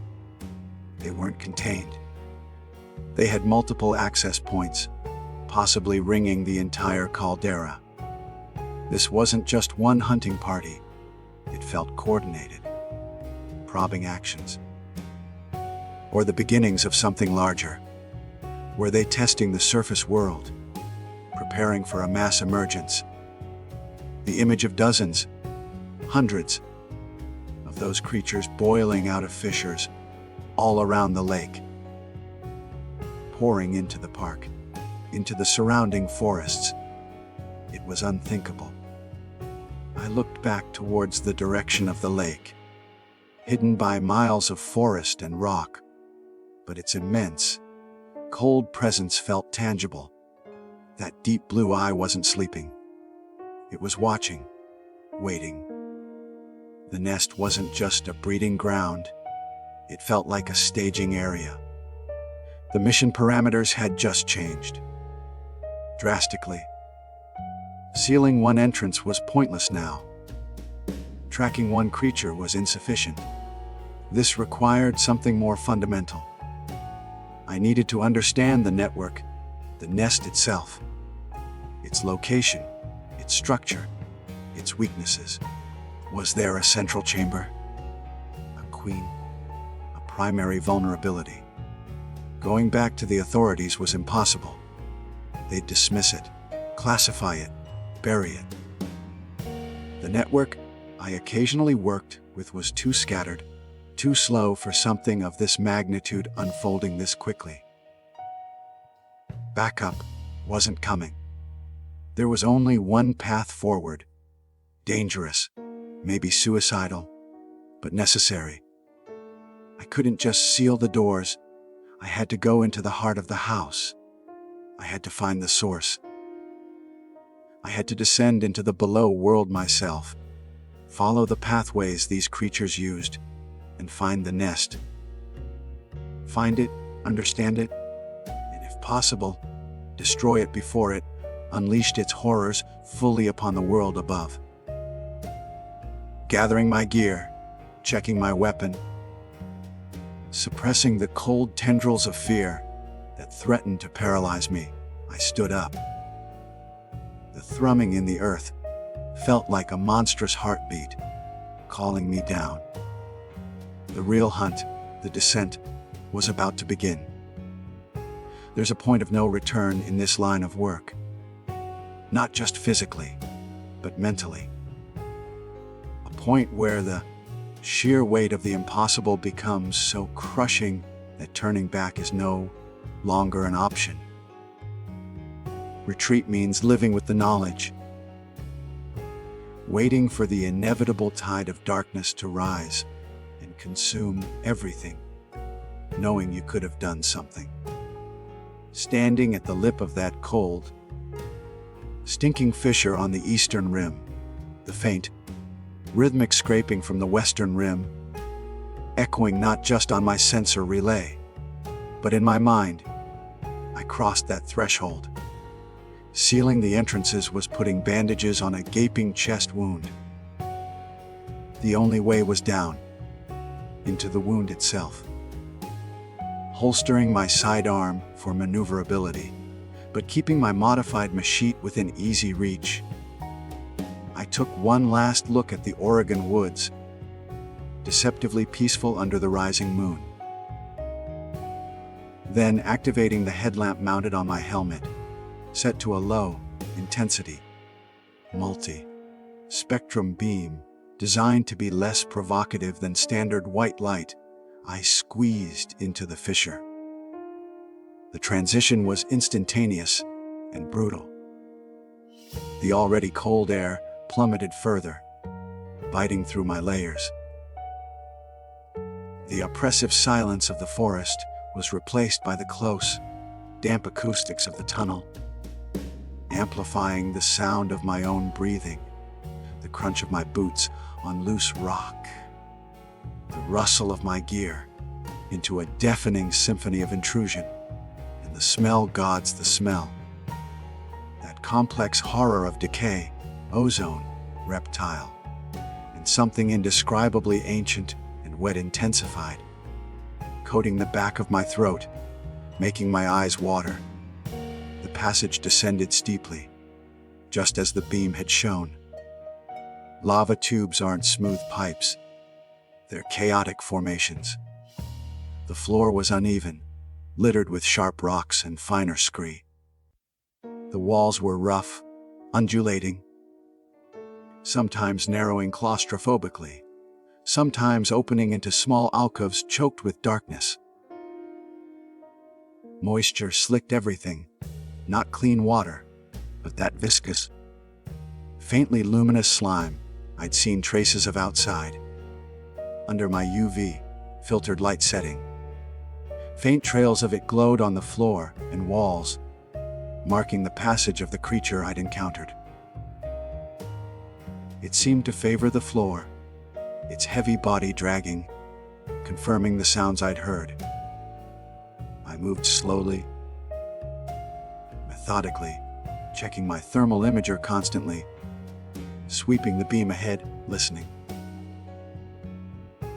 They weren't contained. They had multiple access points, possibly ringing the entire caldera. This wasn't just one hunting party. It felt coordinated. Probing actions. Or the beginnings of something larger. Were they testing the surface world, preparing for a mass emergence? The image of dozens, hundreds, of those creatures boiling out of fissures all around the lake, pouring into the park, into the surrounding forests, It was unthinkable. I looked back towards the direction of the lake, hidden by miles of forest and rock, but its immense, cold presence felt tangible. That deep blue eye wasn't sleeping. It was watching, waiting. The nest wasn't just a breeding ground. It felt like a staging area. The mission parameters had just changed. Drastically. Sealing one entrance was pointless now. Tracking one creature was insufficient. This required something more fundamental. I needed to understand the network, the nest itself, its location, its structure, its weaknesses. Was there a central chamber? A queen? A primary vulnerability? Going back to the authorities was impossible. They'd dismiss it, classify it, bury it. The network I occasionally worked with was too scattered, too slow for something of this magnitude unfolding this quickly. Backup wasn't coming. There was only one path forward. Dangerous, maybe suicidal, but necessary. I couldn't just seal the doors. I had to go into the heart of the house. I had to find the source. I had to descend into the below world myself, follow the pathways these creatures used, and find the nest. Find it, understand it, and if possible, destroy it before it unleashed its horrors fully upon the world above. Gathering my gear, checking my weapon, suppressing the cold tendrils of fear that threatened to paralyze me, I stood up. The thrumming in the earth felt like a monstrous heartbeat, calling me down. The real hunt, the descent, was about to begin. There's a point of no return in this line of work. Not just physically, but mentally. A point where the sheer weight of the impossible becomes so crushing that turning back is no longer an option. Retreat means living with the knowledge, waiting for the inevitable tide of darkness to rise and consume everything, knowing you could have done something. Standing at the lip of that cold, stinking fissure on the eastern rim, the faint, rhythmic scraping from the western rim, echoing not just on my sensor relay, but in my mind, I crossed that threshold. Sealing the entrances was putting bandages on a gaping chest wound. The only way was down, into the wound itself. Holstering my sidearm for maneuverability, but keeping my modified machete within easy reach. I took one last look at the Oregon woods, deceptively peaceful under the rising moon. Then activating the headlamp mounted on my helmet, set to a low intensity, multi-spectrum beam designed to be less provocative than standard white light, I squeezed into the fissure. The transition was instantaneous and brutal. The already cold air plummeted further, biting through my layers. The oppressive silence of the forest was replaced by the close, damp acoustics of the tunnel, amplifying the sound of my own breathing, the crunch of my boots on loose rock, the rustle of my gear into a deafening symphony of intrusion, and the smell gods the smell. That complex horror of decay, ozone, reptile, and something indescribably ancient and wet intensified, coating the back of my throat, making my eyes water. The passage descended steeply, just as the beam had shown. Lava tubes aren't smooth pipes. They're chaotic formations. The floor was uneven, littered with sharp rocks and finer scree. The walls were rough, undulating, sometimes narrowing claustrophobically, sometimes opening into small alcoves choked with darkness. Moisture slicked everything, not clean water, but that viscous, Faintly luminous slime I'd seen traces of outside, under my UV filtered light setting. Faint trails of it glowed on the floor and walls, marking the passage of the creature I'd encountered. It seemed to favor the floor, its heavy body dragging, confirming the sounds I'd heard. I moved slowly, methodically, checking my thermal imager constantly, sweeping the beam ahead, listening.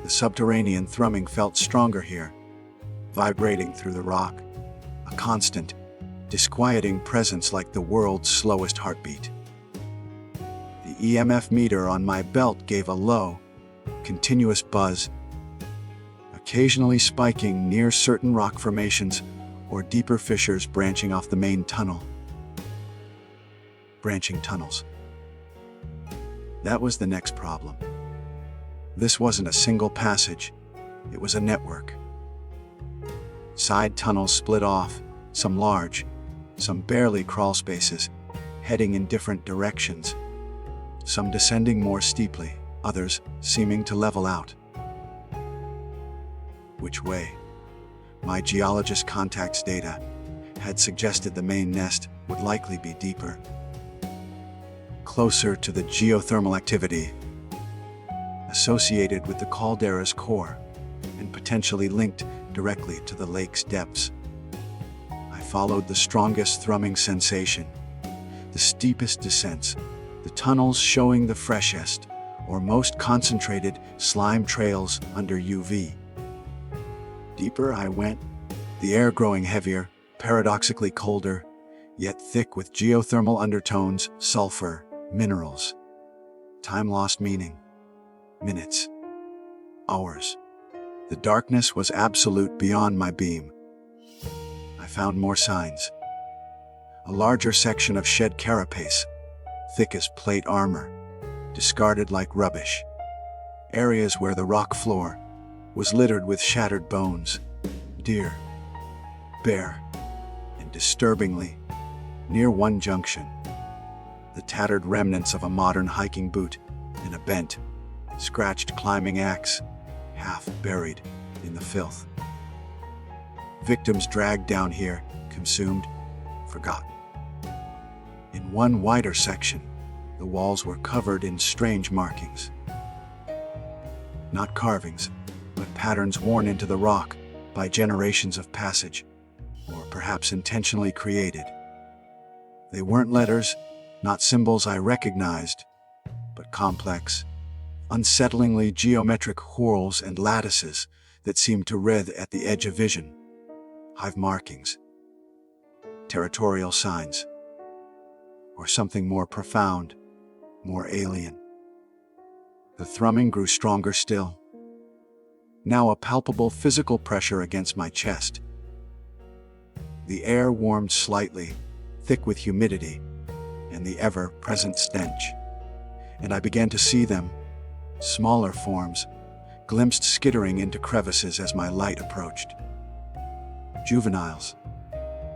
The subterranean thrumming felt stronger here, vibrating through the rock, a constant, disquieting presence like the world's slowest heartbeat. The EMF meter on my belt gave a low, continuous buzz, occasionally spiking near certain rock formations or deeper fissures branching off the main tunnel. Branching tunnels. That was the next problem. This wasn't a single passage, it was a network. Side tunnels split off, some large, some barely crawl spaces, heading in different directions, some descending more steeply, others seeming to level out. Which way? My geologist contact's data had suggested the main nest would likely be deeper, closer to the geothermal activity associated with the caldera's core and potentially linked directly to the lake's depths. I followed the strongest thrumming sensation, the steepest descents, the tunnels showing the freshest or most concentrated slime trails under UV. Deeper I went, the air growing heavier, paradoxically colder, yet thick with geothermal undertones, sulfur, minerals. Time lost meaning. Minutes. Hours. The darkness was absolute beyond my beam. I found more signs. A larger section of shed carapace, thick as plate armor, discarded like rubbish. Areas where the rock floor was littered with shattered bones, deer, bear, and disturbingly, near one junction, the tattered remnants of a modern hiking boot and a bent, scratched climbing axe, half buried in the filth. Victims dragged down here, consumed, forgotten. In one wider section, the walls were covered in strange markings. Not carvings, but patterns worn into the rock by generations of passage, or perhaps intentionally created. They weren't letters, not symbols I recognized, but complex, unsettlingly geometric whorls and lattices that seemed to writhe at the edge of vision. Hive markings, territorial signs, or something more profound, more alien. The thrumming grew stronger still. Now a palpable physical pressure against my chest. The air warmed slightly, thick with humidity, and the ever-present stench. And I began to see them, smaller forms, glimpsed skittering into crevices as my light approached. Juveniles.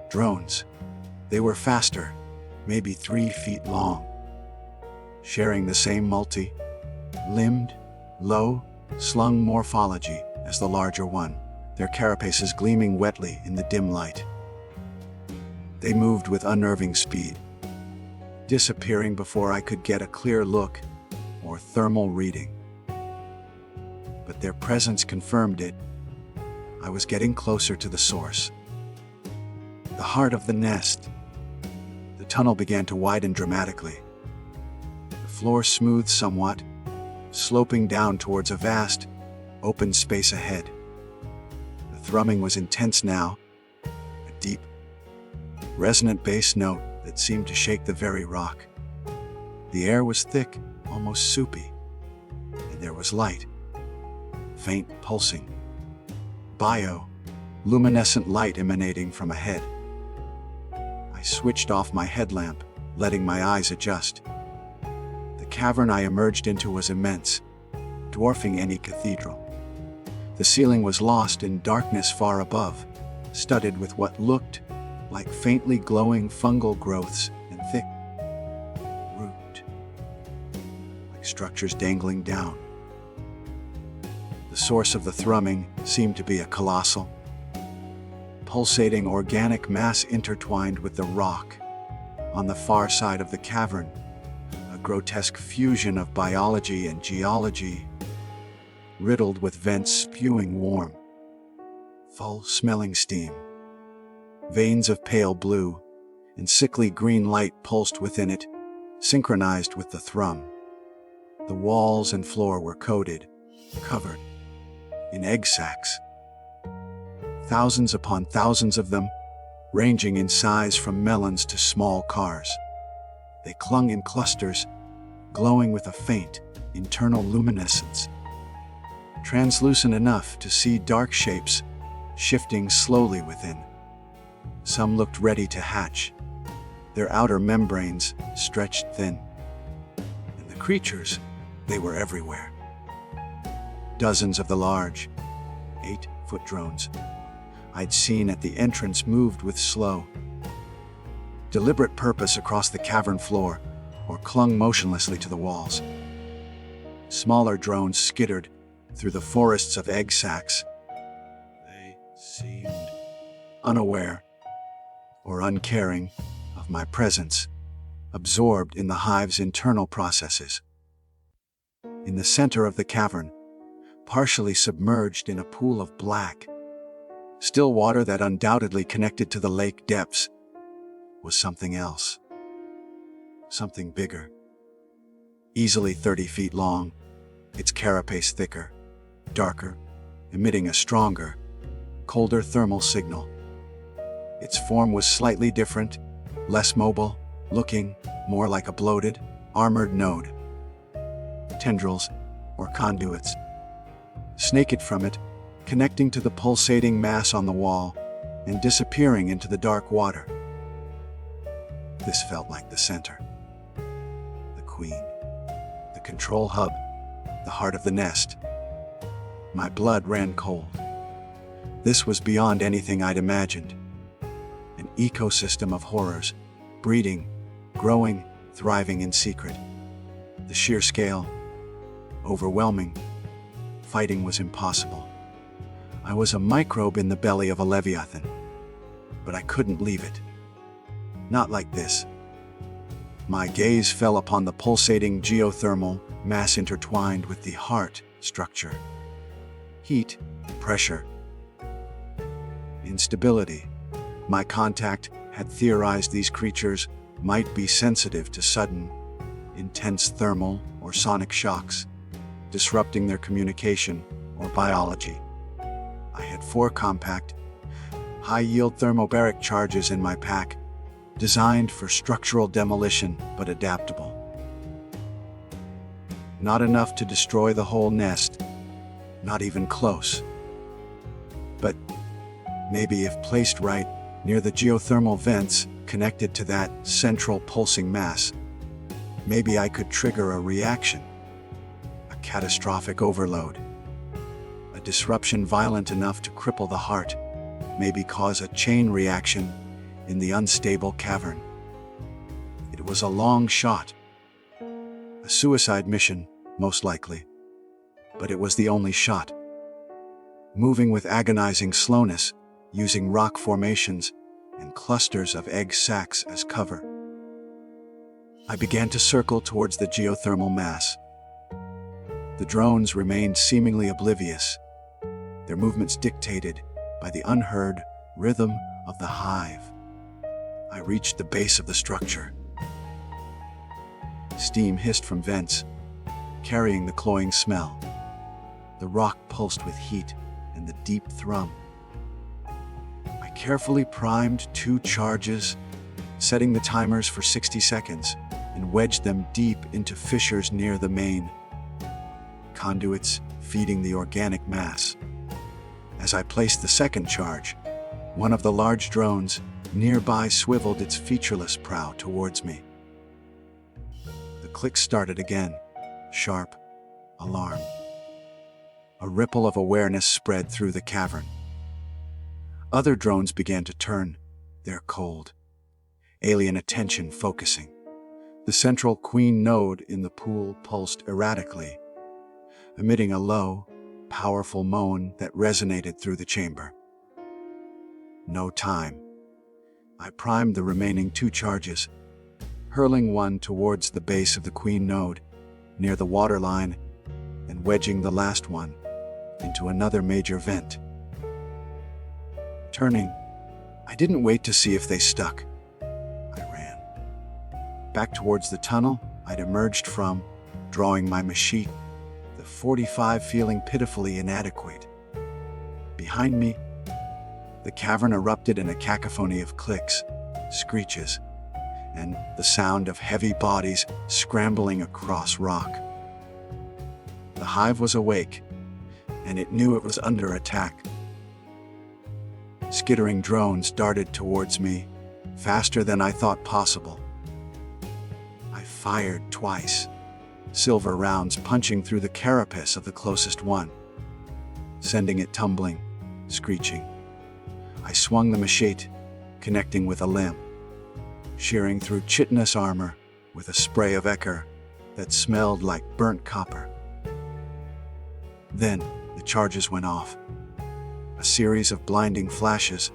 Drones. They were faster, maybe 3 feet long. Sharing the same multi-limbed, low, slung morphology as the larger one, their carapaces gleaming wetly in the dim light. They moved with unnerving speed, disappearing before I could get a clear look or thermal reading. But their presence confirmed it. I was getting closer to the source. The heart of the nest. The tunnel began to widen dramatically. The floor smoothed somewhat, sloping down towards a vast, open space ahead. The thrumming was intense now, a deep, resonant bass note that seemed to shake the very rock. The air was thick, almost soupy, and there was light, faint pulsing, luminescent light emanating from ahead. I switched off my headlamp, letting my eyes adjust. The cavern I emerged into was immense, dwarfing any cathedral. The ceiling was lost in darkness far above, studded with what looked like faintly glowing fungal growths and thick root structures dangling down. The source of the thrumming seemed to be a colossal, pulsating organic mass intertwined with the rock on the far side of the cavern, a grotesque fusion of biology and geology, riddled with vents spewing warm, foul-smelling steam. Veins of pale blue and sickly green light pulsed within it, synchronized with the thrum. The walls and floor were covered in egg sacs. Thousands upon thousands of them, ranging in size from melons to small cars. They clung in clusters, glowing with a faint, internal luminescence, translucent enough to see dark shapes shifting slowly within. Some looked ready to hatch, their outer membranes stretched thin. And the creatures, they were everywhere. Dozens of the large, 8-foot drones I'd seen at the entrance moved with slow, deliberate purpose across the cavern floor or clung motionlessly to the walls. Smaller drones skittered through the forests of egg sacs. They seemed unaware or uncaring of my presence, absorbed in the hive's internal processes. In the center of the cavern, partially submerged in a pool of black, still water that undoubtedly connected to the lake depths, was something else. Something bigger. Easily 30 feet long, its carapace thicker, darker, emitting a stronger, colder thermal signal. Its form was slightly different, less mobile, looking more like a bloated, armored node. Tendrils, or conduits, snaked from it, connecting to the pulsating mass on the wall and disappearing into the dark water. This felt like the center. The queen. The control hub. The heart of the nest. My blood ran cold. This was beyond anything I'd imagined. An ecosystem of horrors, breeding, growing, thriving in secret. The sheer scale, overwhelming. Fighting was impossible. I was a microbe in the belly of a leviathan, but I couldn't leave it. Not like this. My gaze fell upon the pulsating geothermal mass intertwined with the heart structure. Heat, pressure, instability. My contact had theorized these creatures might be sensitive to sudden, intense thermal or sonic shocks, disrupting their communication or biology. I had 4 compact, high-yield thermobaric charges in my pack, designed for structural demolition but adaptable. Not enough to destroy the whole nest, not even close. But maybe if placed right near the geothermal vents connected to that central pulsing mass, maybe I could trigger a reaction, a catastrophic overload, a disruption violent enough to cripple the heart, maybe cause a chain reaction in the unstable cavern. It was a long shot, a suicide mission, most likely, but it was the only shot. Moving with agonizing slowness, using rock formations and clusters of egg sacs as cover, I began to circle towards the geothermal mass. The drones remained seemingly oblivious, their movements dictated by the unheard rhythm of the hive. I reached the base of the structure. Steam hissed from vents, carrying the cloying smell. The rock pulsed with heat and the deep thrum. I carefully primed 2 charges, setting the timers for 60 seconds, and wedged them deep into fissures near the main conduits feeding the organic mass. As I placed the second charge, one of the large drones nearby swiveled its featureless prow towards me. The click started again, sharp, alarm. A ripple of awareness spread through the cavern. Other drones began to turn, their cold, alien attention focusing, The central queen node in the pool pulsed erratically, emitting a low, powerful moan that resonated through the chamber. No time. I primed the remaining 2 charges, hurling one towards the base of the queen node, near the waterline, and wedging the last one into another major vent. Turning, I didn't wait to see if they stuck. I ran. Back towards the tunnel I'd emerged from, drawing my machete, the 45 feeling pitifully inadequate. Behind me, the cavern erupted in a cacophony of clicks, screeches, and the sound of heavy bodies scrambling across rock. The hive was awake, and it knew it was under attack. Skittering drones darted towards me, faster than I thought possible. I fired twice, silver rounds punching through the carapace of the closest one, sending it tumbling, screeching. I swung the machete, connecting with a limb, shearing through chitinous armor with a spray of ichor that smelled like burnt copper. Then the charges went off. A series of blinding flashes,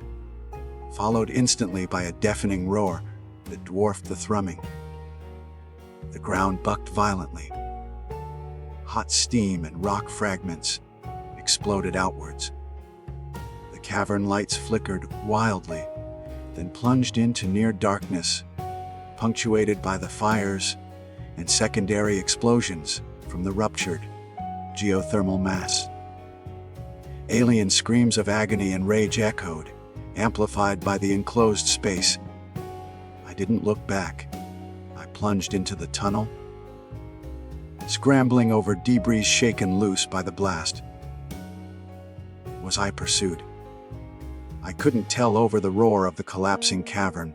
followed instantly by a deafening roar that dwarfed the thrumming. The ground bucked violently. Hot steam and rock fragments exploded outwards. The cavern lights flickered wildly, then plunged into near darkness, punctuated by the fires and secondary explosions from the ruptured geothermal mass. Alien screams of agony and rage echoed, amplified by the enclosed space. I didn't look back. I plunged into the tunnel, scrambling over debris shaken loose by the blast. Was I pursued? I couldn't tell over the roar of the collapsing cavern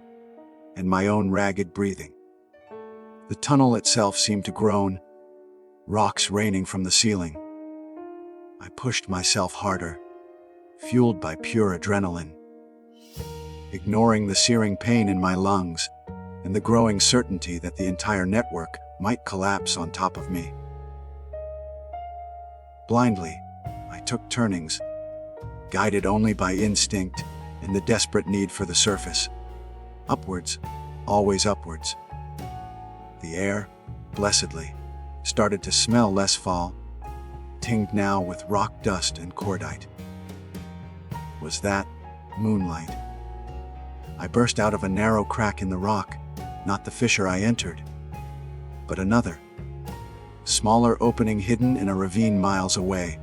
and my own ragged breathing. The tunnel itself seemed to groan, rocks raining from the ceiling. I pushed myself harder, fueled by pure adrenaline, ignoring the searing pain in my lungs and the growing certainty that the entire network might collapse on top of me. Blindly, I took turnings, guided only by instinct and the desperate need for the surface. Upwards, always upwards. The air, blessedly, started to smell less foul, tinged now with rock dust and cordite. Was that moonlight? I burst out of a narrow crack in the rock, not the fissure I entered, but another, smaller opening hidden in a ravine miles away,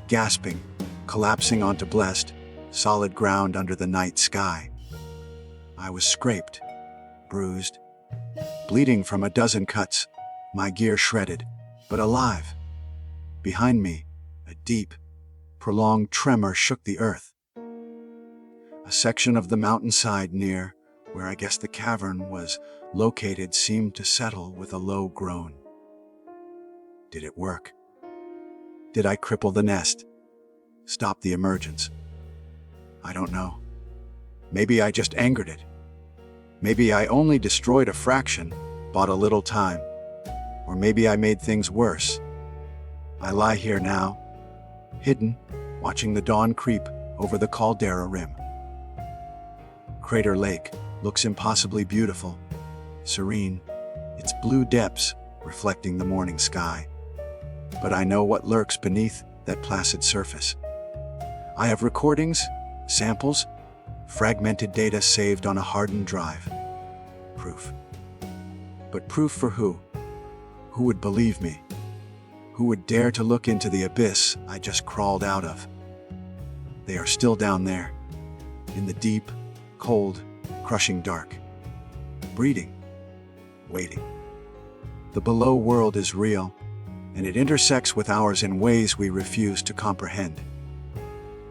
gasping, collapsing onto blessed, solid ground under the night sky. I was scraped, bruised, bleeding from a dozen cuts, my gear shredded, but alive. Behind me, a deep, prolonged tremor shook the earth. A section of the mountainside near where I guess the cavern was located seemed to settle with a low groan. Did it work? Did I cripple the nest? Stop the emergence? I don't know. Maybe I just angered it. Maybe I only destroyed a fraction, bought a little time. Or maybe I made things worse. I lie here now, hidden, watching the dawn creep over the caldera rim. Crater Lake looks impossibly beautiful, serene, its blue depths reflecting the morning sky. But I know what lurks beneath that placid surface. I have recordings, samples, fragmented data saved on a hardened drive. Proof. But proof for who? Who would believe me? Who would dare to look into the abyss I just crawled out of? They are still down there, in the deep, cold, crushing dark, breeding, waiting. The below world is real, and it intersects with ours in ways we refuse to comprehend.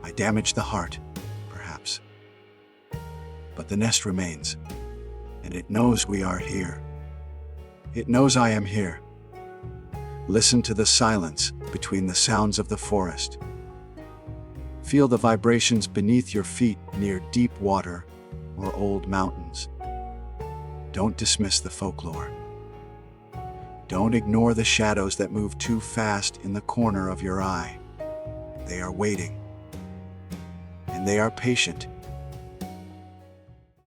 I damaged the heart, perhaps. But the nest remains, and it knows we are here. It knows I am here. Listen to the silence between the sounds of the forest. Feel the vibrations beneath your feet near deep water or old mountains. Don't dismiss the folklore. Don't ignore the shadows that move too fast in the corner of your eye. They are waiting. And they are patient,